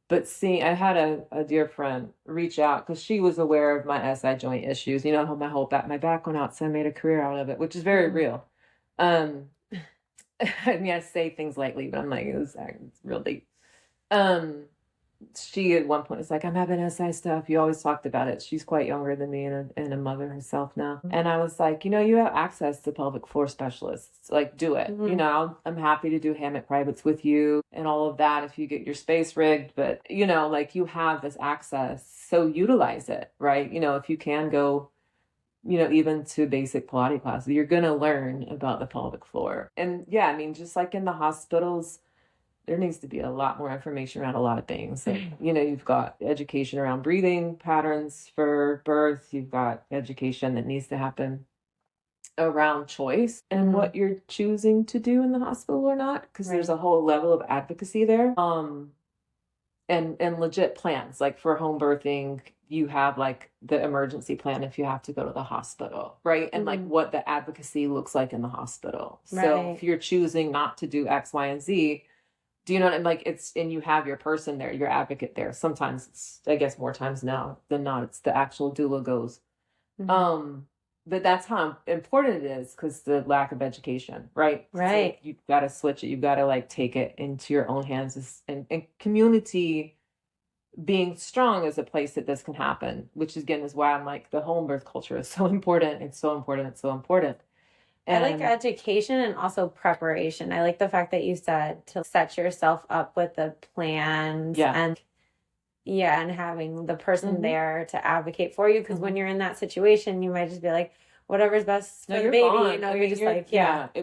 But I had a dear friend reach out because she was aware of my SI joint issues. How my back went out, so I made a career out of it, which is very real. I mean, I say things lightly, but I'm like, it's real deep. She at one point was like, I'm having SI stuff. You always talked about it. She's quite younger than me and a mother herself now. And I was like, you have access to pelvic floor specialists. Like, do it. I'm happy to do hammock privates with you and all of that if you get your space rigged. But, like, you have this access. So utilize it, right? If you can go, even to basic Pilates classes, you're going to learn about the pelvic floor. And yeah, I mean, just like in the hospitals, there needs to be a lot more information around a lot of things. Like, you've got education around breathing patterns for birth. You've got education that needs to happen around choice and what you're choosing to do in the hospital or not. Because there's a whole level of advocacy there. And legit plans. Like for home birthing, you have like the emergency plan if you have to go to the hospital, right? And like what the advocacy looks like in the hospital. So if you're choosing not to do X, Y, and Z, do you know what I mean? Like and you have your person there, your advocate there. Sometimes it's, I guess more times now than not, it's the actual doula goes. But that's how important it is because the lack of education, right? Right. So you've got to switch it. You've got to like take it into your own hands, and community being strong is a place that this can happen, which again is why I'm like, the home birth culture is so important. It's so important. It's so important. I like education and also preparation. I like the fact that you said to set yourself up with the plans and having the person there to advocate for you. Because when you're in that situation, you might just be like, whatever's best for the baby. You're just like,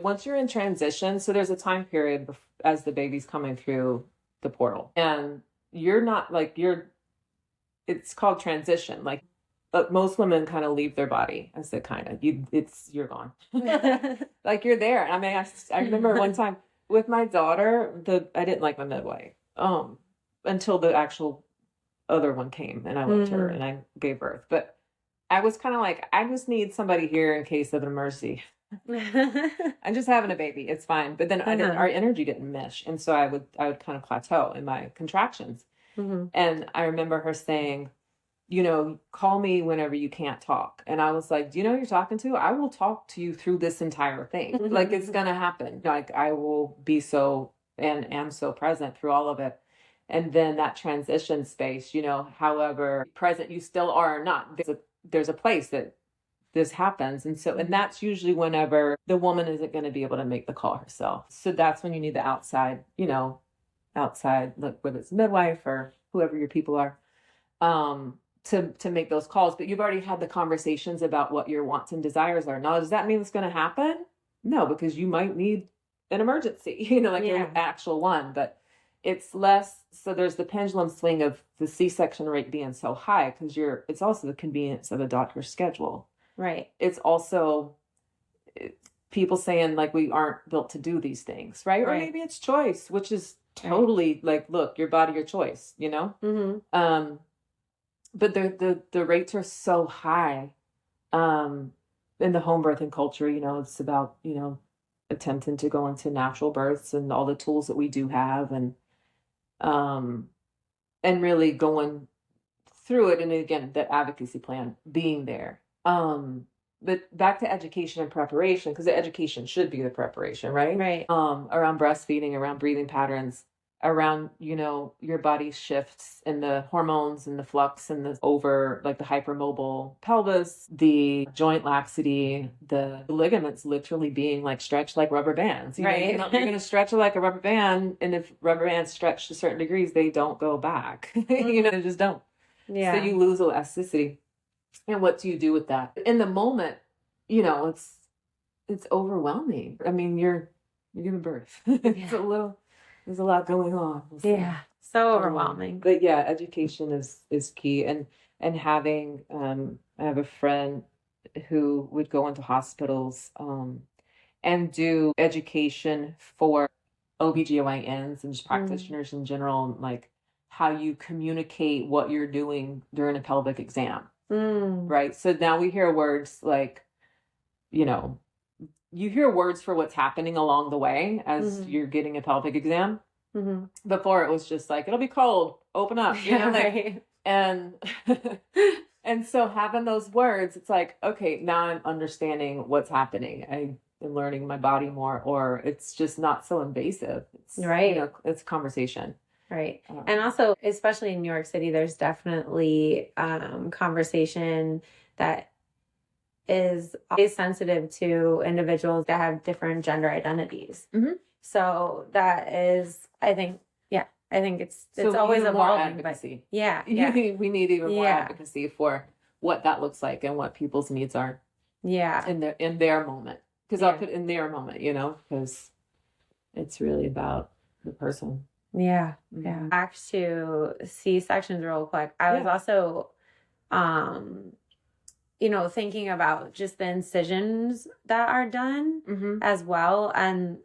Once you're in transition, so there's a time period as the baby's coming through the portal, and you're not like it's called transition. Like, but most women kind of leave their body. I said you're gone. Like you're there. I mean, I remember one time with my daughter, I didn't like my midwife until the actual other one came, and I loved her and I gave birth. But I was kind of like, I just need somebody here in case of an emergency. I'm just having a baby. It's fine. But then our energy didn't mesh. And so I would kind of plateau in my contractions. And I remember her saying, call me whenever you can't talk. And I was like, do you know who you're talking to? I will talk to you through this entire thing. Like, it's going to happen. Like, I will be so and am so present through all of it. And then that transition space, however present you still are or not, there's a place that this happens. And that's usually whenever the woman isn't going to be able to make the call herself. So that's when you need the outside, look, whether it's midwife or whoever your people are, to make those calls. But you've already had the conversations about what your wants and desires are. Now, does that mean it's going to happen? No, because you might need an emergency, your actual one, but it's less. So there's the pendulum swing of the C-section rate being so high because it's also the convenience of a doctor's schedule. Right. It's also people saying like, we aren't built to do these things. Right. Or maybe it's choice, which is totally like, look, your body, your choice, but the rates are so high, in the home birthing culture, it's about, attempting to go into natural births and all the tools that we do have and really going through it. And again, the advocacy plan being there. But back to education and preparation, because the education should be the preparation, right? Right. Around breastfeeding, around breathing patterns. around, your body shifts and the hormones and the flux and the over, like the hypermobile pelvis, the joint laxity, the ligaments literally being like stretched like rubber bands. Right. You're going to stretch it like a rubber band. And if rubber bands stretch to certain degrees, they don't go back. They just don't. Yeah. So you lose elasticity. And what do you do with that? In the moment, it's overwhelming. I mean, you're giving birth. There's a lot going on. Yeah. So overwhelming. But yeah, education is key. And having, I have a friend who would go into hospitals, and do education for OBGYNs and just practitioners in general, like how you communicate what you're doing during a pelvic exam. Right. So now we hear words like, you hear words for what's happening along the way as you're getting a pelvic exam. Before it was just like, it'll be cold, open up, Right. and and so having those words, it's like, okay, now I'm understanding what's happening. I'm learning my body more, or it's just not so invasive. It's, right. It's a conversation. Right. And also, especially in New York City, there's definitely conversation that is always sensitive to individuals that have different gender identities. So that is, I think it's always evolving. Advocacy. But yeah. We need even more advocacy for what that looks like and what people's needs are. Yeah. In their moment. Because I'll put in their moment, because it's really about the person. Yeah. Yeah. Back to C-sections real quick. I was also, thinking about just the incisions that are done as well. And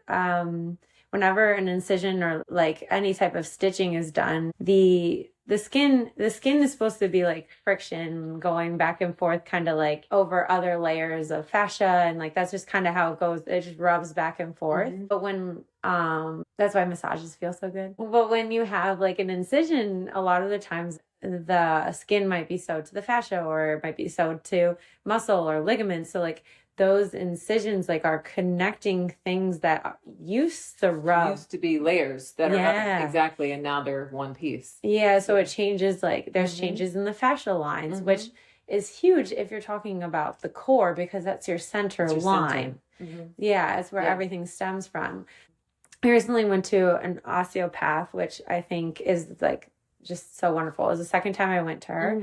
whenever an incision or like any type of stitching is done, the skin is supposed to be like friction going back and forth, kind of like over other layers of fascia. And like, that's just kind of how it goes. It just rubs back and forth. But when, that's why massages feel so good. But when you have like an incision, a lot of the times the skin might be sewed to the fascia, or it might be sewed to muscle or ligaments. So like those incisions like are connecting things that used to be layers that are exactly, and now they're one piece. Yeah, so it changes, like there's changes in the fascial lines, which is huge if you're talking about the core, because that's your center line. Yeah, it's where everything stems from. I recently went to an osteopath, which I think is like just so wonderful. It was the second time I went to her.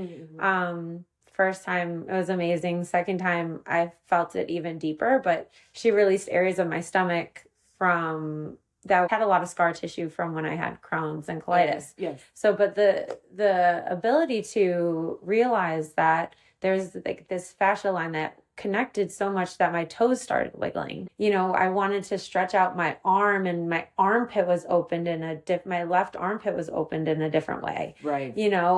First time, it was amazing. Second time, I felt it even deeper, but she released areas of my stomach that had a lot of scar tissue from when I had Crohn's and colitis. Yes. So, but the ability to realize that there's like this fascia line that connected so much that my toes started wiggling. I wanted to stretch out my arm, and my armpit was opened my left armpit was opened in a different way. Right.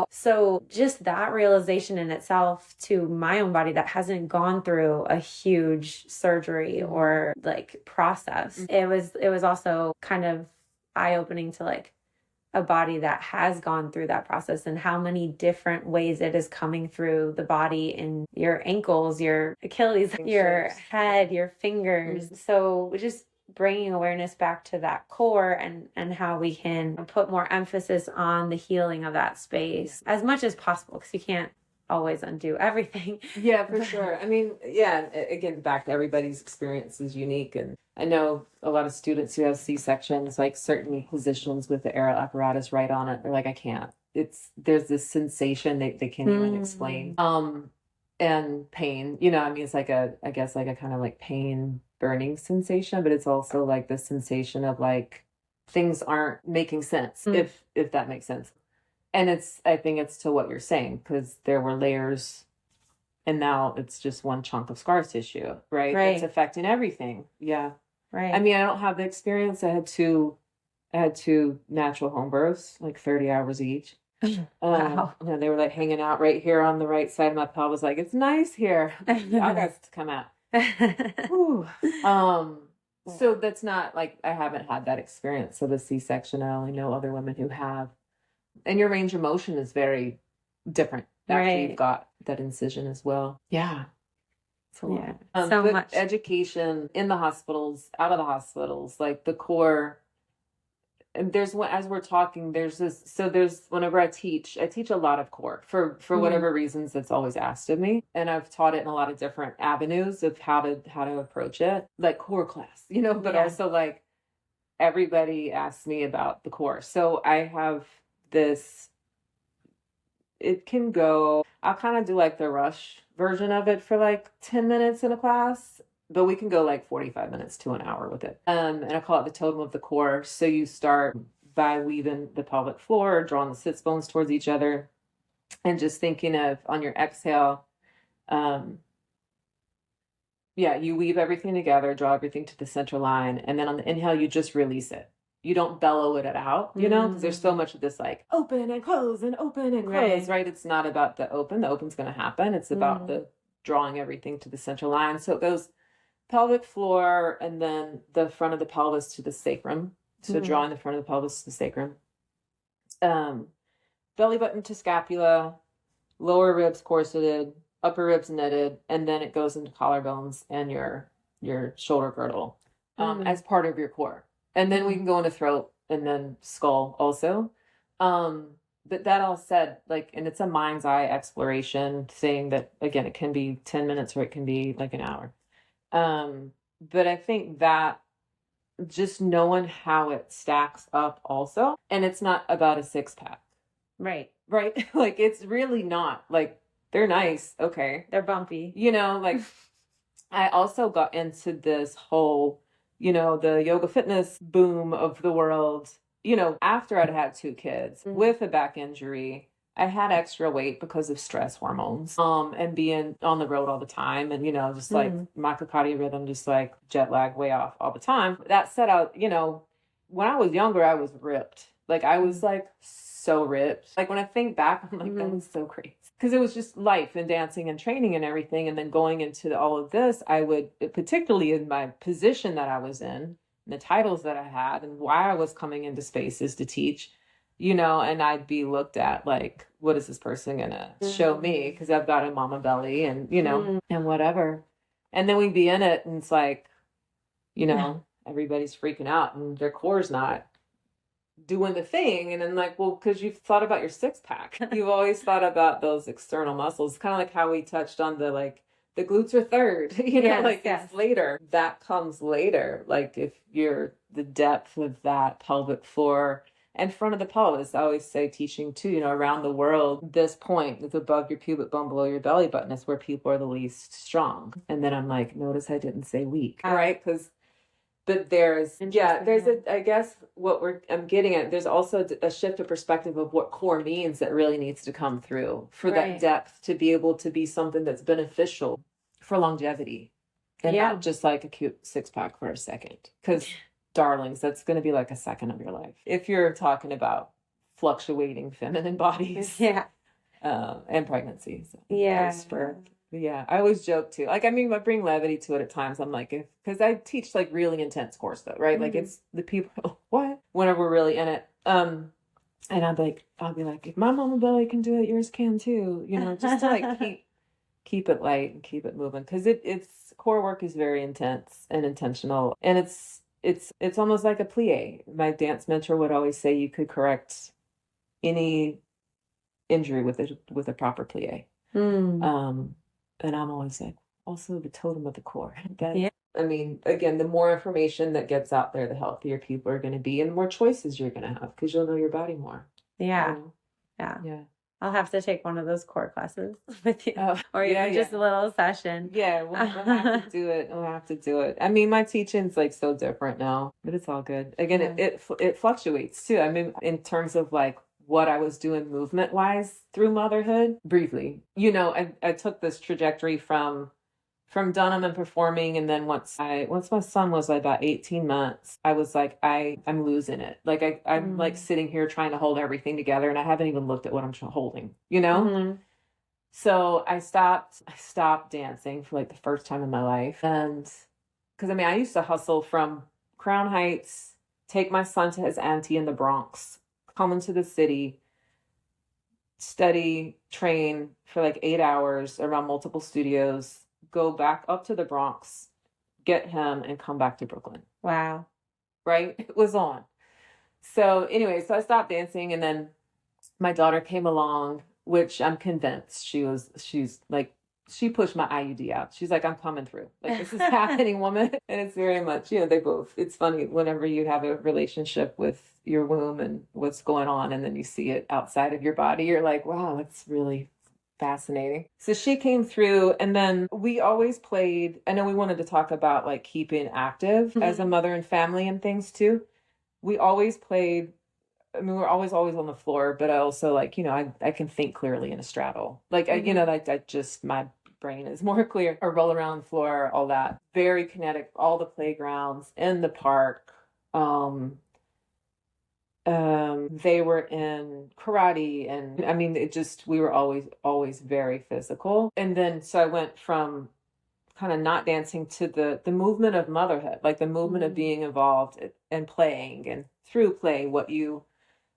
So just that realization in itself to my own body that hasn't gone through a huge surgery or like process. It was also kind of eye-opening to like a body that has gone through that process and how many different ways it is coming through the body, in your ankles, your Achilles, your head, your fingers. So just bringing awareness back to that core and how we can put more emphasis on the healing of that space as much as possible, because you can't always undo everything. Yeah, for sure. I mean, again, back to everybody's experience is unique. And I know a lot of students who have C-sections, like certain positions with the air apparatus right on it, they're like, I can't. There's this sensation they can't even explain. And pain, it's like I guess like a kind of like pain burning sensation, but it's also like the sensation of like things aren't making sense, if that makes sense. And I think it's to what you're saying, because there were layers and now it's just one chunk of scar tissue, right? It's affecting everything. Yeah. Right. I mean, I don't have the experience. I had two natural home births, like 30 hours each. Wow. And they were like hanging out right here on the right side of my pelvis. Like, it's nice here. Y'all got to come out. So that's not like, I haven't had that experience of a C-section. I only know other women who have. And your range of motion is very different after you've got that incision as well. Yeah. So much education in the hospitals, out of the hospitals, like the core And there's one, as we're talking, there's this, so there's, whenever I teach a lot of core for whatever reasons that's always asked of me. And I've taught it in a lot of different avenues of how to approach it, like core class, but also like everybody asks me about the core. So I have this, it can go, I'll kind of do like the rush version of it for like 10 minutes in a class, but we can go like 45 minutes to an hour with it. And I call it the totem of the core. So you start by weaving the pelvic floor, drawing the sits bones towards each other, and just thinking of, on your exhale, you weave everything together, draw everything to the center line. And then on the inhale, you just release it. You don't bellow it out, because there's so much of this like open and close and open and close, right? It's not about the open. The open's going to happen. It's about the drawing everything to the center line. So it goes pelvic floor and then the front of the pelvis to the sacrum. So drawing the front of the pelvis to the sacrum. Belly button to scapula, lower ribs corseted, upper ribs knitted, and then it goes into collarbones and your shoulder girdle as part of your core. And then we can go into throat and then skull also. But that all said, like, and it's a mind's eye exploration, saying that, again, it can be 10 minutes or it can be like an hour. But I think that just knowing how it stacks up also, and it's not about a 6-pack. Right. Like, it's really not. Like, they're nice. Okay. They're bumpy. Like, I also got into this whole, the yoga fitness boom of the world, after I'd had 2 kids with a back injury. I had extra weight because of stress hormones, and being on the road all the time, and, just like my circadian rhythm, just like jet lag way off all the time. That said, when I was younger, I was ripped. Like, I was like so ripped. Like, when I think back, I'm like, that was so crazy. Because it was just life and dancing and training and everything. And then going into all of this, I would, particularly in my position that I was in, and the titles that I had, and why I was coming into spaces to teach, and I'd be looked at like, what is this person going to show me? Because I've got a mama belly and, and whatever. And then we'd be in it and it's like, everybody's freaking out and their core's not doing the thing. And then like, well, because you've thought about your 6-pack. You've always thought about those external muscles, kind of like how we touched on the glutes are third, it's later. That comes later. Like, if you're the depth of that pelvic floor and front of the pelvis, I always say, teaching too, around the world, this point is above your pubic bone, below your belly button, is where people are the least strong. And then I'm like, notice I didn't say weak, right? But I guess what I'm getting at, there's also a shift of perspective of what core means that really needs to come through for that depth to be able to be something that's beneficial for longevity and not just like a cute 6-pack for a second. Because, darlings, that's going to be like a second of your life. If you're talking about fluctuating feminine bodies and pregnancy. So Yeah, I always joke too. Like, I mean, I bring levity to it at times. I'm like, because I teach like really intense course though, right? Like, it's the people, what? Whenever we're really in it. And I'll be like, if my mama belly can do it, yours can too. Just to like keep it light and keep it moving. Because it's core work is very intense and intentional. And it's almost like a plie. My dance mentor would always say you could correct any injury with a proper plie. And I'm always like, also the totem of the core. I mean, again, the more information that gets out there, the healthier people are going to be and the more choices you're going to have because you'll know your body more. Yeah. I'll have to take one of those core classes with you. Or even just a little session. Yeah, we'll have to do it. We'll have to do it. I mean, my teaching's like so different now, but it's all good. Again, it fluctuates too. I mean, in terms of like what I was doing movement wise through motherhood, briefly, I took this trajectory from Dunham and performing. And then once my son was like about 18 months, I was like, I'm losing it. Like I'm like sitting here trying to hold everything together and I haven't even looked at what I'm holding, So I stopped dancing for like the first time in my life. And because I used to hustle from Crown Heights, take my son to his auntie in the Bronx, come into the city, study, train for like 8 hours around multiple studios, go back up to the Bronx, get him, and come back to Brooklyn. Wow. Right? It was on. So anyway, so I stopped dancing, and then my daughter came along, which I'm convinced she's like, she pushed my IUD out. She's like, I'm coming through. Like, this is happening, woman. And it's very much, they both, it's funny whenever you have a relationship with your womb and what's going on, and then you see it outside of your body, you're like, wow, that's really fascinating. So she came through, and then we always played. I know we wanted to talk about like keeping active as a mother and family and things too. We always played. I mean, we're always on the floor, but I also like, I can think clearly in a straddle. Like, I just, my brain is more clear. Or roll around the floor, all that. Very kinetic, all the playgrounds, in the park. They were in karate, and I mean, we were always very physical. And then, so I went from kind of not dancing to the movement of motherhood, like the movement of being involved and playing, and through play, what you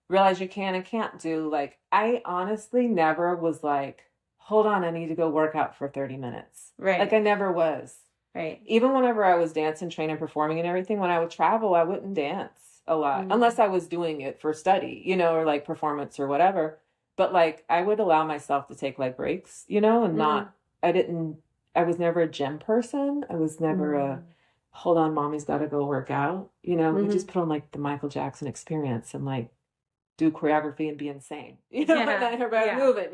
realize you can and can't do. Like, I honestly never was like, hold on, I need to go work out for 30 minutes. Right. Like, I never was. Right. Even whenever I was dancing, training, performing and everything, when I would travel, I wouldn't dance a lot unless I was doing it for study, or like performance or whatever. But like, I would allow myself to take like breaks, and not, I was never a gym person. I was never a, hold on, mommy's got to go work out. We just put on like the Michael Jackson experience and like do choreography and be insane, move it,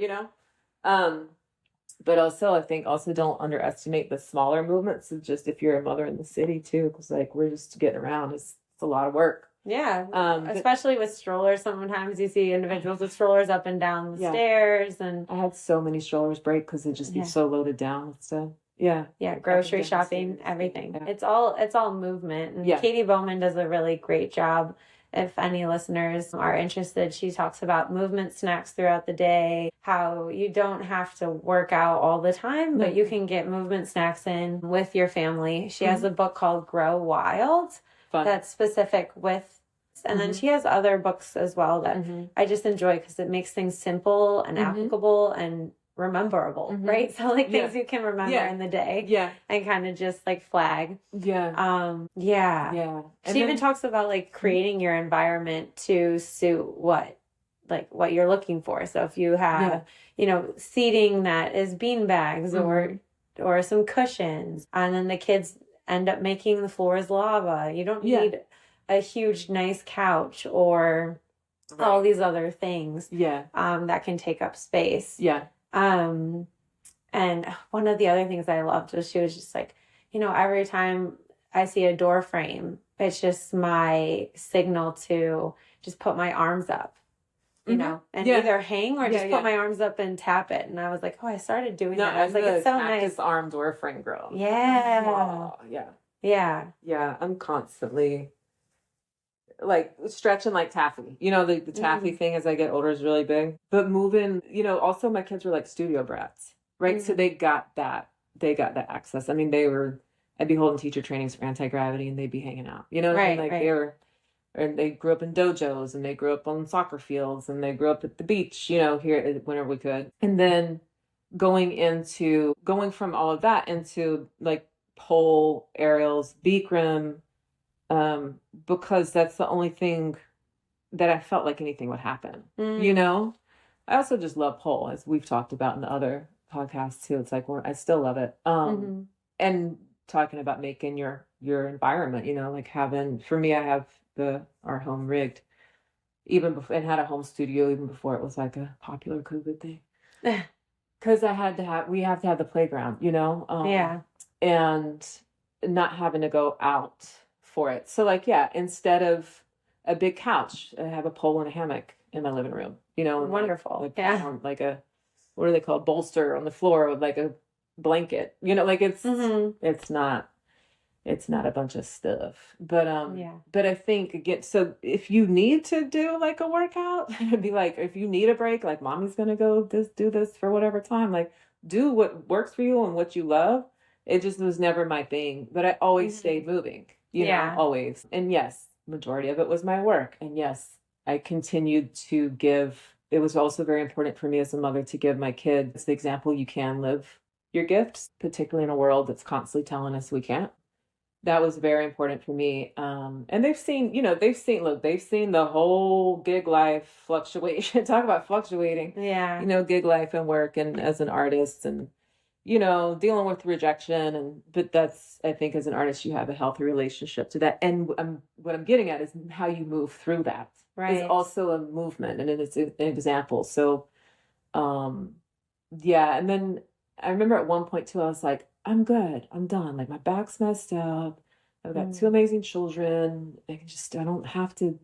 but also I think don't underestimate the smaller movements of just, if you're a mother in the city too, because like, we're just getting around. It's a lot of work. Yeah. Especially with strollers. Sometimes you see individuals with strollers up and down the stairs, and I had so many strollers break because it'd just be so loaded down with stuff. Yeah. Grocery shopping, everything. Yeah. It's all movement. And Katie Bowman does a really great job. If any listeners are interested, she talks about movement snacks throughout the day, how you don't have to work out all the time, but you can get movement snacks in with your family. She has a book called Grow Wild that's specific with, and then she has other books as well that I just enjoy because it makes things simple and applicable and rememberable, right? So like things you can remember in the day, and kind of just like flag. She even talks about like creating your environment to suit what you're looking for. So if you have seating that is bean bags or some cushions, and then the kids end up making the floors lava, you don't need a huge nice couch or all these other things that can take up space. And one of the other things I loved was she was just like, every time I see a door frame, it's just my signal to just put my arms up, and either hang or just put my arms up and tap it. And I was like, oh, I started doing that. I was like, it's so nice. Arm door frame girl. Yeah. I'm constantly like stretching like taffy. The taffy thing as I get older is really big. But moving, also my kids were like studio brats, right? So they got that access. I mean, I'd be holding teacher trainings for anti-gravity and they'd be hanging out. You know what I mean? Like they grew up in dojos, and they grew up on soccer fields, and they grew up at the beach, here whenever we could. And then going from all of that into like pole, aerials, Bikram, because that's the only thing that I felt like anything would happen. I also just love pole, as we've talked about in the other podcasts too. It's like, well, I still love it. And talking about making your environment, like having, for me, I have our home rigged even before, and had a home studio even before it was like a popular COVID thing. Cause we have to have the playground, and not having to go out for it. So like, instead of a big couch, I have a pole and a hammock in my living room, Wonderful. Like a, what do they call, bolster on the floor with like a blanket, like it's not a bunch of stuff, but I think again, so if you need to do like a workout, it'd be like, if you need a break, like mommy's gonna go do this for whatever time, like do what works for you and what you love. It just was never my thing, but I always stayed moving, always. And yes, majority of it was my work. And yes, I continued to give. It was also very important for me as a mother to give my kids the example you can live your gifts, particularly in a world that's constantly telling us we can't. that was very important for me. And they've seen, they've seen the whole gig life fluctuation. Talk about fluctuating. Yeah. Gig life and work and as an artist and, dealing with rejection. But that's, I think as an artist, you have a healthy relationship to that. And what I'm getting at is how you move through that. Right. Is also a movement and it's an example. So, yeah. And then I remember at one point too, I was like, I'm good. I'm done. Like my back's messed up. I've got two amazing children. I don't have to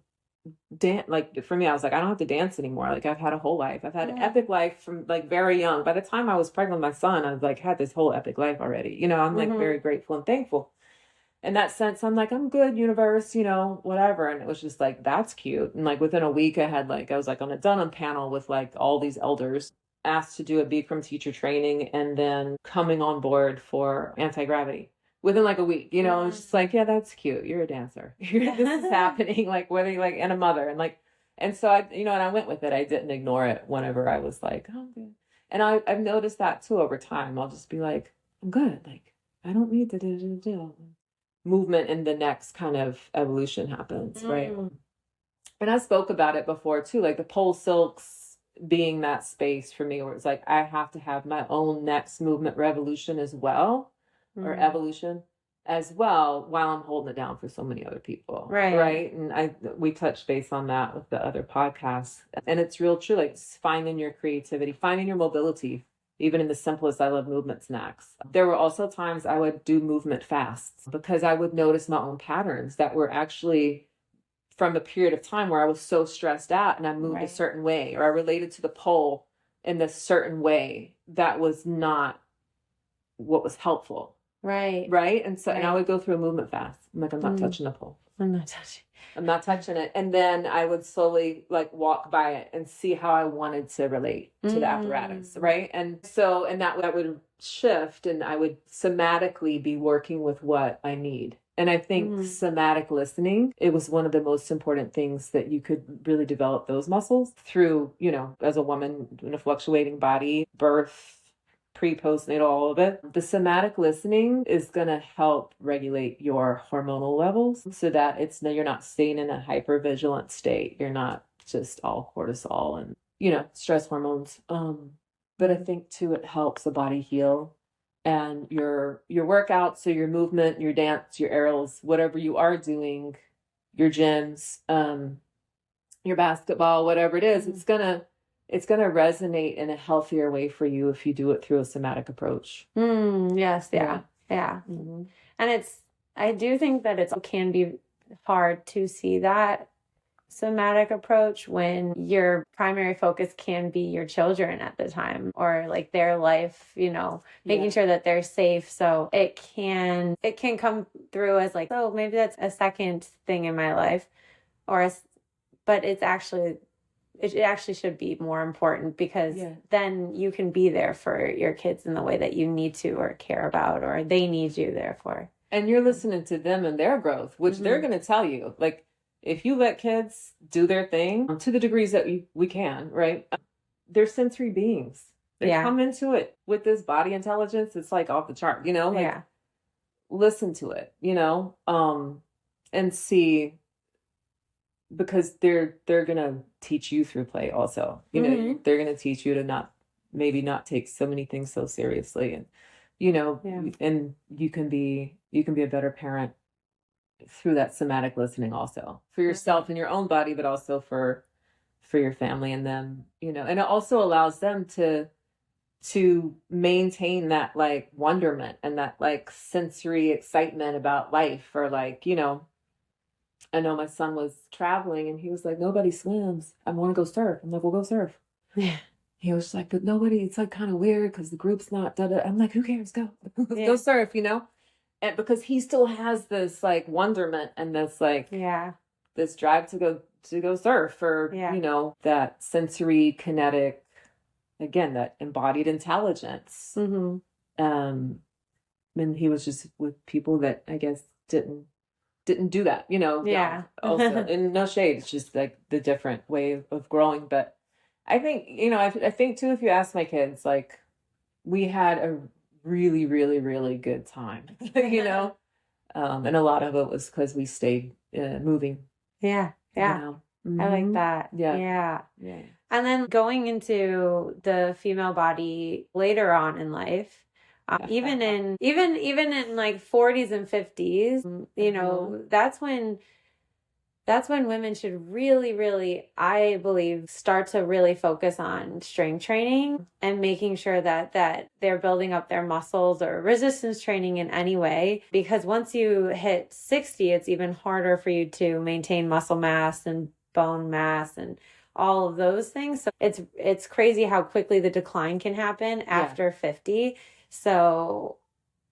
dance. Like for me, I was like, I don't have to dance anymore. Like I've had a whole life. I've had an epic life from like very young. By the time I was pregnant with my son, I was like, had this whole epic life already. I'm like very grateful and thankful. In that sense, I'm like, I'm good, universe, whatever. And it was just like, that's cute. And like within a week, I was like on a Dunham panel with like all these elders asked to do a Bikram teacher training and then coming on board for anti-gravity within like a week, I was just like, yeah, that's cute. You're a dancer. This is happening. Like whether you're like, and a mother and so I, and I went with it. I didn't ignore it whenever I was like, oh, good. And I've noticed that too over time. I'll just be like, I'm good. Like, I don't need to do movement in the next kind of evolution happens, right? And I spoke about it before too, like the pole silks being that space for me where it's like I have to have my own next movement revolution as well, or evolution as well, while I'm holding it down for so many other people. Right. And we touched base on that with the other podcasts. And it's real true, like finding your creativity, finding your mobility. Even in the simplest, I love movement snacks. There were also times I would do movement fasts because I would notice my own patterns that were actually from a period of time where I was so stressed out and I moved a certain way, or I related to the pole in this certain way that was not what was helpful. Right. And so, and I would go through a movement fast. I'm like, I'm not touching the pole. I'm not touching it. And then I would slowly like walk by it and see how I wanted to relate to the apparatus. Right. And so, and that would shift and I would somatically be working with what I need. And I think somatic listening, it was one of the most important things that you could really develop those muscles through, as a woman in a fluctuating body, birth, pre-postnatal, all of it. The somatic listening is going to help regulate your hormonal levels so that you're not staying in a hypervigilant state. You're not just all cortisol and, stress hormones. But I think too, it helps the body heal and your workouts, so your movement, your dance, your aerials, whatever you are doing, your gyms, your basketball, whatever it is, it's gonna resonate in a healthier way for you if you do it through a somatic approach. Yes. Yeah. And I do think that it can be hard to see that somatic approach when your primary focus can be your children at the time or like their life, making sure that they're safe. So it can come through as like, oh, maybe that's a second thing in my life but it actually should be more important because then you can be there for your kids in the way that you need to or care about or they need you there for. And you're listening to them and their growth, which they're going to tell you. Like, if you let kids do their thing to the degrees that we can, right? They're sensory beings. They come into it with this body intelligence. It's like off the chart, listen to it, and see, because they're going to teach you through play also, they're going to teach you to not take so many things so seriously. And, and you can be a better parent through that somatic listening also for yourself and your own body, but also for your family and them, and it also allows them to maintain that like wonderment and that like sensory excitement about life, or like, I know my son was traveling and he was like, nobody swims. I want to go surf. I'm like, we'll go surf. Yeah. He was just like, but nobody, it's like kind of weird because the group's not, I'm like, who cares? Go. Let's go surf, And because he still has this like wonderment and this like, this drive to go surf, or, that sensory kinetic, again, that embodied intelligence. And he was just with people that I guess didn't do that, also, and no shade. It's just like the different way of growing. But I think, I think too, if you ask my kids, like we had a really, really, really good time, And a lot of it was because we stayed moving. Yeah. Yeah. You know? I like Mhm. that. Yeah. Yeah. Yeah. And then going into the female body later on in life, even in like 40s and 50s, you know, that's when women should really, really, I believe, start to really focus on strength training and making sure that they're building up their muscles or resistance training in any way. Because once you hit 60, it's even harder for you to maintain muscle mass and bone mass and all of those things. So it's crazy how quickly the decline can happen after 50. So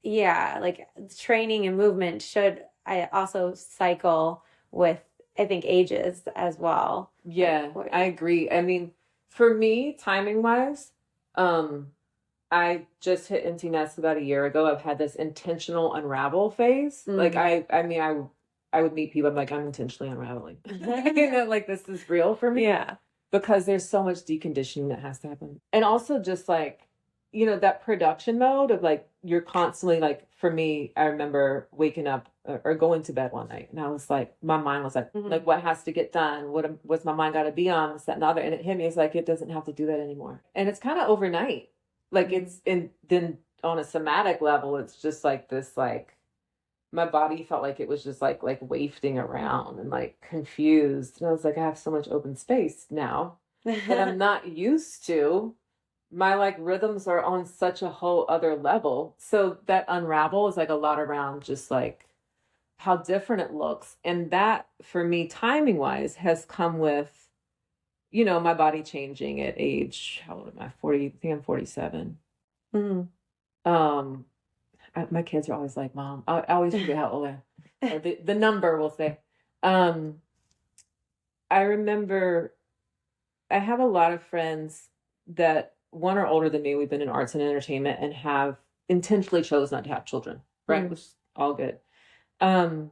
yeah, like training and movement should I also cycle with, I think, ages as well. Yeah, I agree. I mean, for me, timing wise, I just hit empty nest about a year ago. I've had this intentional unravel phase. Like I mean, I would meet people. I'm like, I'm intentionally unraveling. You know, like this is real for me. Yeah. Because there's so much deconditioning that has to happen. And also just like, you know, that production mode of like, you're constantly like, for me, I remember waking up or going to bed one night and I was like, my mind was like, like what has to get done? What's my mind got to be on? This, that, and the other. And it hit me. It's like, it doesn't have to do that anymore. And it's kind of overnight. Like then on a somatic level, it's just like this, like, my body felt like it was just like wafting around and like confused. And I was like, I have so much open space now that I'm not used to. My like rhythms are on such a whole other level. So that unravel is like a lot around just like how different it looks. And that for me, timing wise, has come with, you know, my body changing at age, how old am I? 40, I think I'm 47. My kids are always like, Mom, I always forget how old I am. Or the number will say. I remember I have a lot of friends that one are older than me. We've been in arts and entertainment and have intentionally chose not to have children, right? Which is all good. And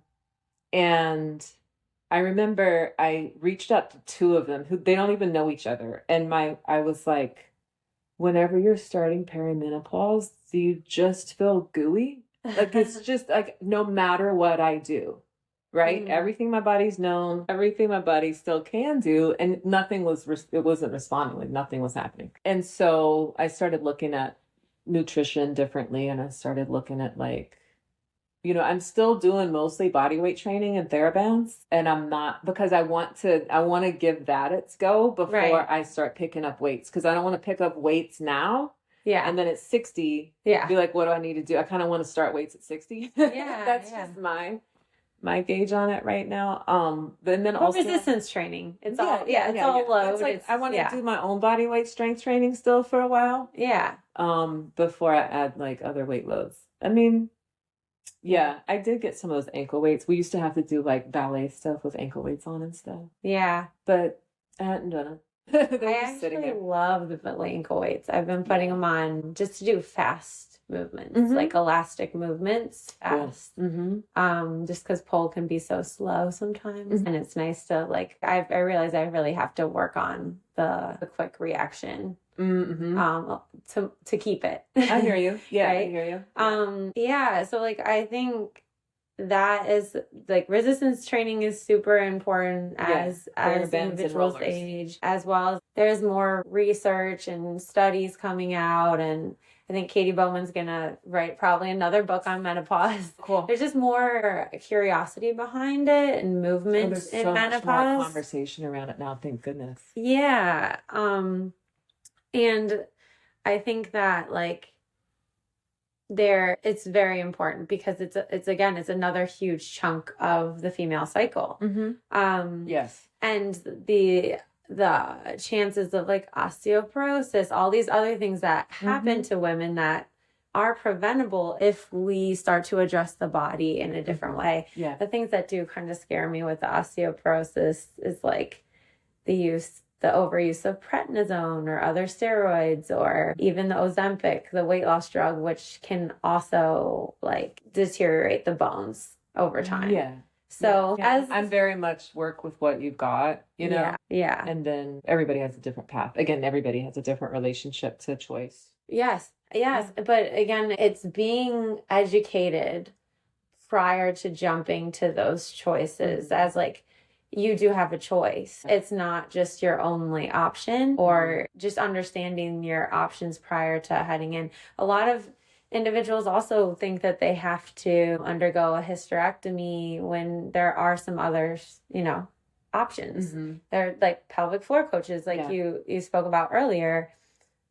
I remember I reached out to two of them who they don't even know each other. And I was like, whenever you're starting perimenopause, do you just feel gooey? Like, it's just like, no matter what I do, right? Everything my body's known, everything my body still can do. And it wasn't responding, like nothing was happening. And so I started looking at nutrition differently. And I started looking at like, you know, I'm still doing mostly body weight training and TheraBands, and I'm not, because I want to give that its go before I start picking up weights, because I don't want to pick up weights now. Yeah. And then at 60, be like, what do I need to do? I kind of want to start weights at 60. Yeah. That's just my gauge on it right now. But then also resistance training. It's all low. It's like I want to do my own body weight strength training still for a while. Yeah. Before I add like other weight loads. I mean, yeah, I did get some of those ankle weights. We used to have to do like ballet stuff with ankle weights on and stuff. Yeah. But I hadn't done it. I actually love the ankle weights. I've been putting them on just to do fast movements, like elastic movements, fast. Just because pole can be so slow sometimes. And it's nice to like, I realize I really have to work on the quick reaction. To keep it. I hear you. Yeah, right? I hear you. Yeah. So like, I think that is like resistance training is super important as individuals age, as well as there's more research and studies coming out. And I think Katie Bowman's gonna write probably another book on menopause. Cool. There's just more curiosity behind it and movement in so menopause. Much more conversation around it now. Thank goodness. Yeah. And I think that like it's very important because it's another huge chunk of the female cycle. Yes. And the chances of like osteoporosis, all these other things that happen to women that are preventable if we start to address the body in a different way. Yeah. The things that do kind of scare me with the osteoporosis is like the overuse of prednisone or other steroids, or even the Ozempic, the weight loss drug, which can also like deteriorate the bones over time. Yeah. So I'm very much work with what you've got, you know? Yeah. And then everybody has a different path. Again, everybody has a different relationship to choice. Yes. Yes. Yeah. But again, it's being educated prior to jumping to those choices, as like, you do have a choice. It's not just your only option, or just understanding your options prior to heading in. A lot of individuals also think that they have to undergo a hysterectomy when there are some others, options. They're like pelvic floor coaches, like you spoke about earlier.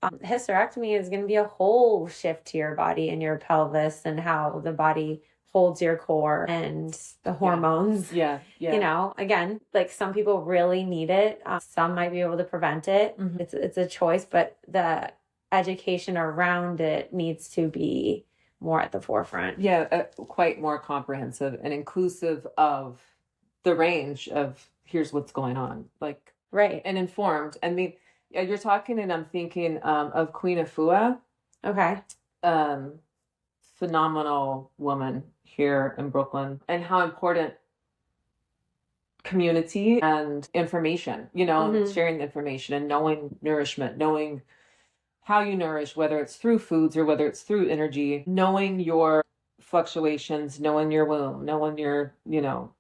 Hysterectomy is going to be a whole shift to your body and your pelvis and how the body holds your core and the hormones. Again, like, some people really need it. Some might be able to prevent it. It's a choice, but the education around it needs to be more at the forefront. Quite more comprehensive and inclusive of the range of here's what's going on, like, right, and informed. I mean, you're talking and I'm thinking of Queen Afua. Okay. Phenomenal woman here in Brooklyn, and how important community and information, sharing the information and knowing nourishment, knowing how you nourish, whether it's through foods or whether it's through energy, knowing your fluctuations, knowing your womb, knowing your,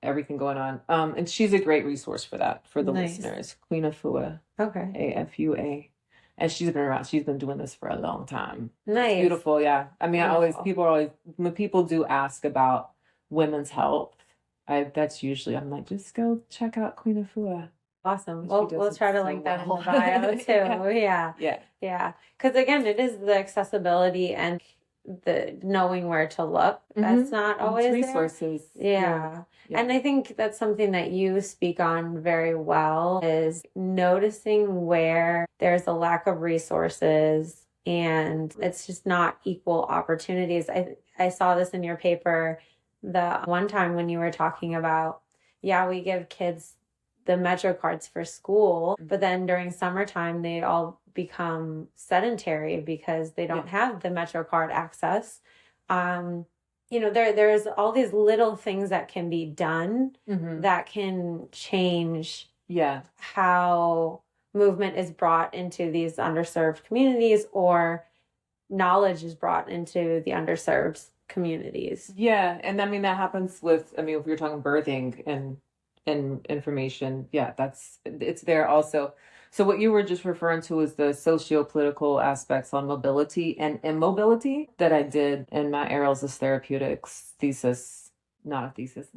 everything going on. And she's a great resource for that, for the listeners. Queen Afua. Okay. AFUA. And she's been around. She's been doing this for a long time. Nice. It's beautiful. Yeah. I mean, when people do ask about women's health, that's usually, I'm like, just go check out Queen Afua. Awesome. Well, we'll try to link that in the bio too. Yeah. Because again, it is the accessibility and the knowing where to look. That's not always resources. Yeah. And I think that's something that you speak on very well, is noticing where there's a lack of resources and it's just not equal opportunities. I saw this in your paper the one time when you were talking about, we give kids the Metro cards for school, but then during summertime, they all become sedentary because they don't have the Metro card access. There's all these little things that can be done that can change how movement is brought into these underserved communities, or knowledge is brought into the underserved communities. Yeah. And I mean, that happens with, if you're talking birthing and information, it's there also. So what you were just referring to is the socio-political aspects on mobility and immobility that I did in my Aerials as Therapeutics thesis, not a thesis,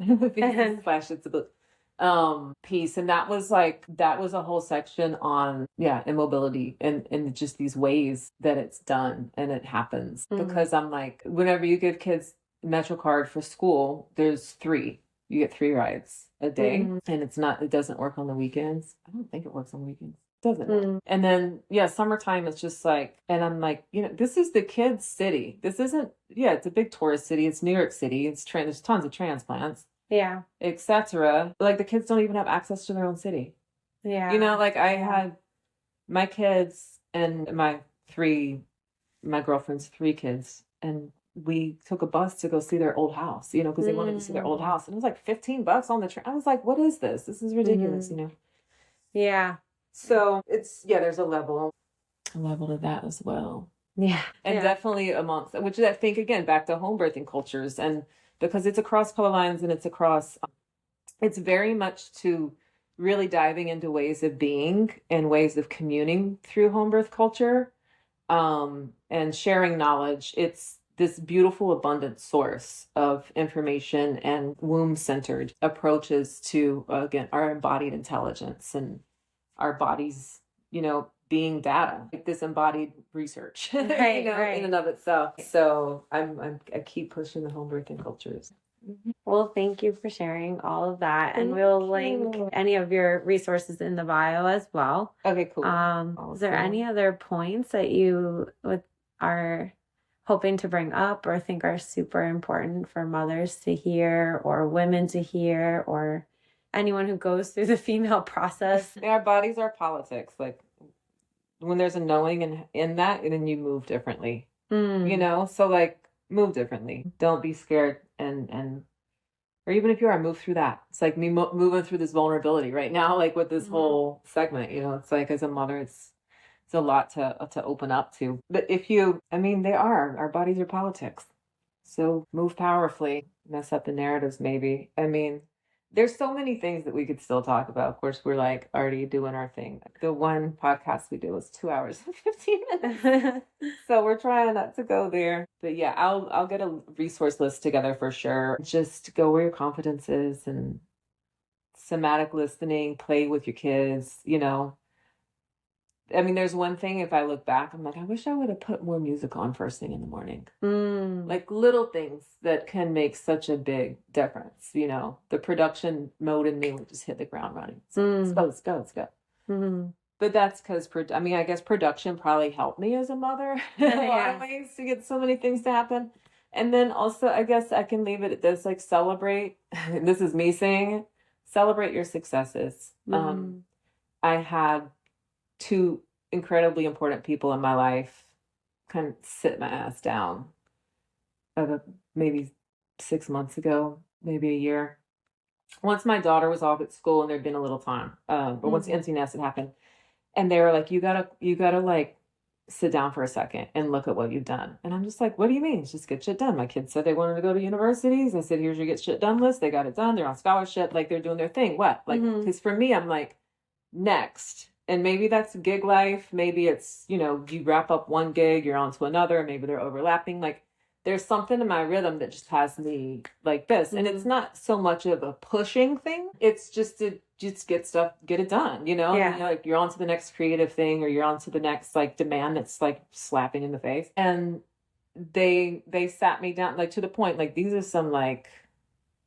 piece. And that was a whole section on, immobility and just these ways that it's done and it happens. Because I'm like, whenever you give kids Metro card for school, there's 3. You get 3 rides a day, and it doesn't work on the weekends. I don't think it works on weekends. It doesn't. And then, summertime, it's just like, and I'm like, this is the kids' city. This isn't, it's a big tourist city. It's New York City. There's tons of transplants. Yeah. Etc. Like, the kids don't even have access to their own city. Yeah. I had my kids and my girlfriend's 3 kids, and we took a bus to go see their old house, because they wanted to see their old house. And it was like $15 on the train. I was like, what is this? This is ridiculous, Yeah. So it's, there's a level to that as well. Yeah. And definitely amongst, which I think, again, back to home birthing cultures, and because it's across color lines and it's across, it's very much to really diving into ways of being and ways of communing through home birth culture, and sharing knowledge. It's this beautiful, abundant source of information and womb-centered approaches to, again, our embodied intelligence and our bodies, being data, like this embodied research, right. in and of itself. So I keep pushing the home birthing cultures. Well, thank you for sharing all of that. And we'll link any of your resources in the bio as well. Okay, cool. Is there any other points that you are hoping to bring up or think are super important for mothers to hear, or women to hear, or anyone who goes through the female process? Our bodies are politics. Like, when there's a knowing in that, and then you move differently, so like, move differently. Don't be scared. And or even if you are, move through that. It's like me moving through this vulnerability right now, like with this whole segment, it's like, as a mother, it's a lot to open up to. But our bodies are politics. So move powerfully, mess up the narratives maybe. I mean, there's so many things that we could still talk about. Of course, we're like already doing our thing. The one podcast we did was 2 hours and 15 minutes. So we're trying not to go there. But yeah, I'll get a resource list together for sure. Just go where your confidence is and somatic listening, play with your kids, you know. I mean, there's one thing, if I look back, I'm like, I wish I would have put more music on first thing in the morning. Like little things that can make such a big difference, you know. The production mode in me would just hit the ground running. So let's go. But that's because, I mean, I guess production probably helped me as a mother in a lot of ways to get so many things to happen. And then also, I guess I can leave it at this, like celebrate. This is me saying it. Celebrate your successes. I had two incredibly important people in my life kind of sit my ass down maybe 6 months ago, maybe a year. Once my daughter was off at school and there'd been a little time, but once empty nest had happened, and they were like, you gotta like sit down for a second and look at what you've done. And I'm just like, what do you mean? Just get shit done. My kids said they wanted to go to universities. I said, here's your get shit done list. They got it done. They're on scholarship. Like they're doing their thing. What? Like, because for me, I'm like, next. And maybe that's gig life. Maybe it's, you know, you wrap up one gig, you're on to another. Maybe they're overlapping. Like there's something in my rhythm that just has me like this. And it's not so much of a pushing thing. It's just to just get it done, you know? Yeah. And, like you're on to the next creative thing or you're on to the next like demand that's like slapping in the face. And they sat me down like to the point, like these are some like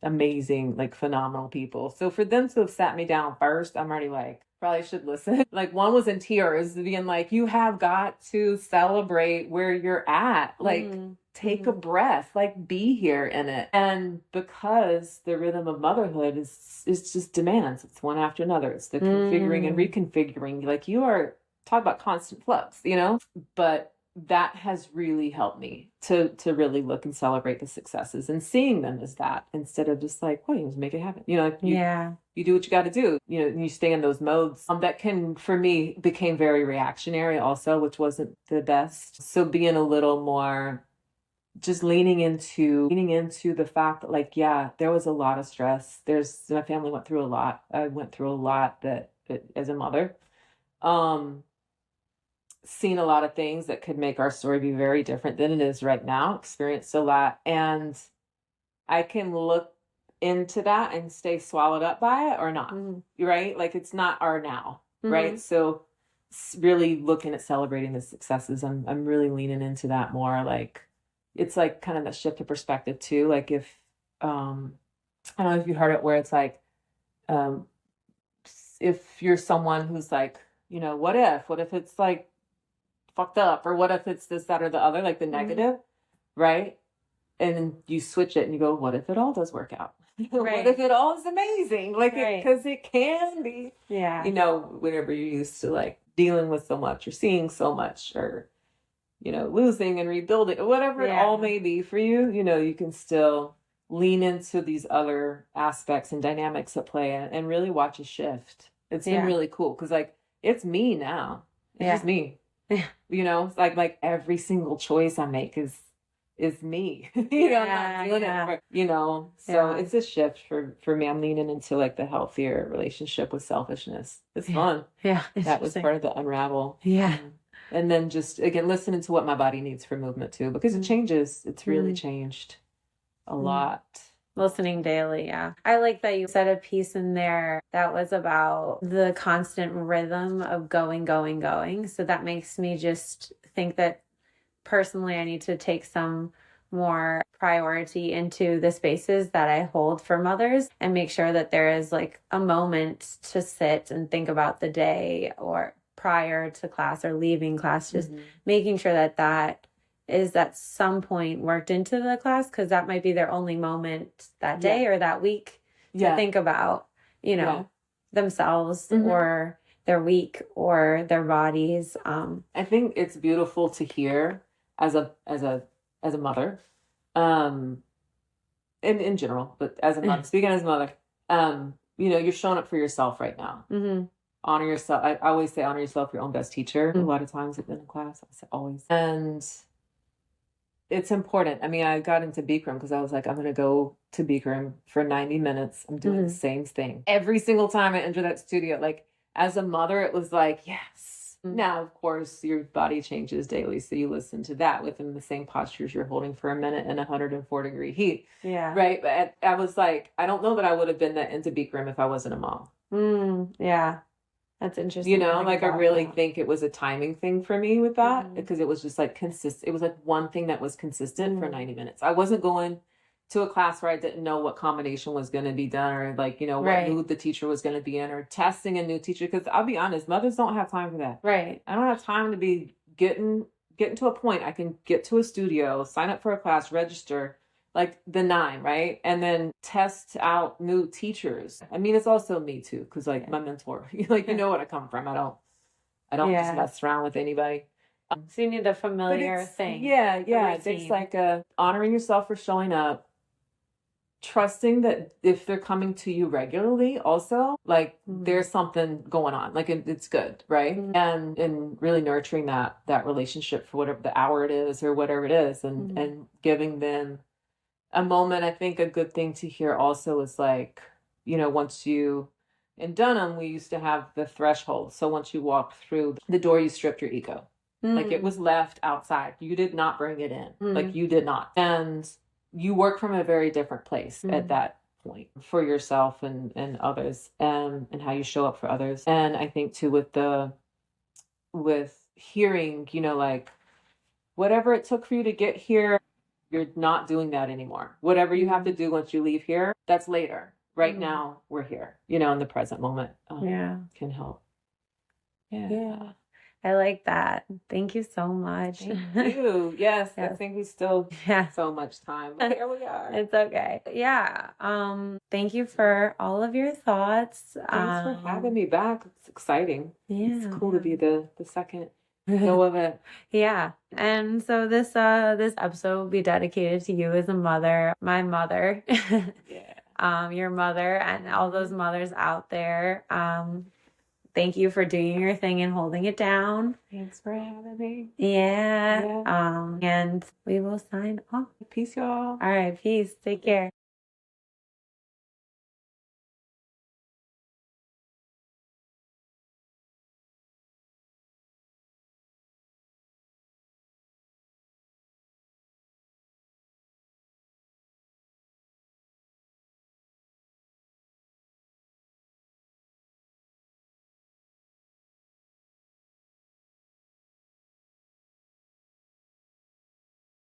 amazing, like phenomenal people. So for them to have sat me down first, I'm already like, probably should listen. Like one was in tears being like, you have got to celebrate where you're at. Like take a breath, like be here in it. And because the rhythm of motherhood is just demands, it's one after another. It's the configuring and reconfiguring. Like you are talk about constant flux, you know, but that has really helped me to really look and celebrate the successes and seeing them as that instead of just like, well, you just make it happen. You know, like you do what you got to do. You know, and you stay in those modes that can, for me, became very reactionary also, which wasn't the best. So being a little more just leaning into the fact that like, yeah, there was a lot of stress. My family went through a lot. I went through a lot that as a mother. Seen a lot of things that could make our story be very different than it is right now, experienced a lot. And I can look into that and stay swallowed up by it or not, right? Like it's not our now, right? So really looking at celebrating the successes, I'm really leaning into that more. Like it's like kind of that shift of perspective too. Like if, I don't know if you heard it where it's like, if you're someone who's like, you know, what if it's like, fucked up, or what if it's this, that, or the other, like the negative, right? And then you switch it and you go, what if it all does work out? What if it all is amazing? Like, because it can be, you know, whenever you're used to like dealing with so much or seeing so much or, you know, losing and rebuilding or whatever it all may be for you, you know, you can still lean into these other aspects and dynamics at play and really watch a shift. It's been really cool because like, it's me now. It's just me. You know, it's like every single choice I make is me. You know, I'm not doing it for, you know. So it's a shift for me. I'm leaning into like the healthier relationship with selfishness. It's fun. That was part of the unravel. And then just again listening to what my body needs for movement too, because it changes. It's really changed a lot. Listening daily, I like that you said a piece in there that was about the constant rhythm of going. So that makes me just think that personally I need to take some more priority into the spaces that I hold for mothers and make sure that there is like a moment to sit and think about the day or prior to class or leaving class, just making sure that that is at some point worked into the class, because that might be their only moment that day or that week to think about, you know, themselves or their week or their bodies. I think it's beautiful to hear as a mother, in general, but as a mother, speaking as a mother, you know, you're showing up for yourself right now. Honor yourself. I always say honor yourself, your own best teacher. A lot of times in class, I say always. And it's important. I mean, I got into Bikram because I was like, I'm going to go to Bikram for 90 minutes. I'm doing the same thing every single time I enter that studio. Like, as a mother, it was like, yes. Now, of course, your body changes daily. So you listen to that within the same postures you're holding for a minute in 104-degree heat. Yeah. Right. But I was like, I don't know that I would have been that into Bikram if I wasn't a mom. Yeah. That's interesting. You know, like I really think it was a timing thing for me with that because it was just like consistent. It was like one thing that was consistent for 90 minutes. I wasn't going to a class where I didn't know what combination was going to be done or like, you know, what mood the teacher was going to be in or testing a new teacher. Because I'll be honest, mothers don't have time for that. Right. I don't have time to be getting to a point I can get to a studio, sign up for a class, register. Like the 9, right? And then test out new teachers. I mean, it's also me too, because like my mentor, like you know what I come from. I don't just mess around with anybody. So you need a familiar thing. Yeah. It's like honoring yourself for showing up, trusting that if they're coming to you regularly, also like there's something going on, like it's good, right? And really nurturing that relationship for whatever the hour it is or whatever it is, and giving them a moment. I think a good thing to hear also is like, you know, once you, in Dunham, we used to have the threshold. So once you walked through the door, you stripped your ego. Like it was left outside. You did not bring it in. Like you did not. And you work from a very different place at that point for yourself and others, and how you show up for others. And I think too with hearing, you know, like whatever it took for you to get here, you're not doing that anymore. Whatever you have to do once you leave here, that's later. Right now, we're here, you know, in the present moment. Can help. Yeah. I like that. Thank you so much. Thank you. Yes. I think we still have so much time. But here we are. It's okay. Yeah. Thank you for all of your thoughts. Thanks for having me back. It's exciting. Yeah. It's cool to be the second go of it. Yeah. And so this episode will be dedicated to you as a mother, my mother. Your mother, and all those mothers out there. Thank you for doing your thing and holding it down. Thanks for having me. Yeah. And we will sign off. Peace, y'all. All right. Peace. Take care.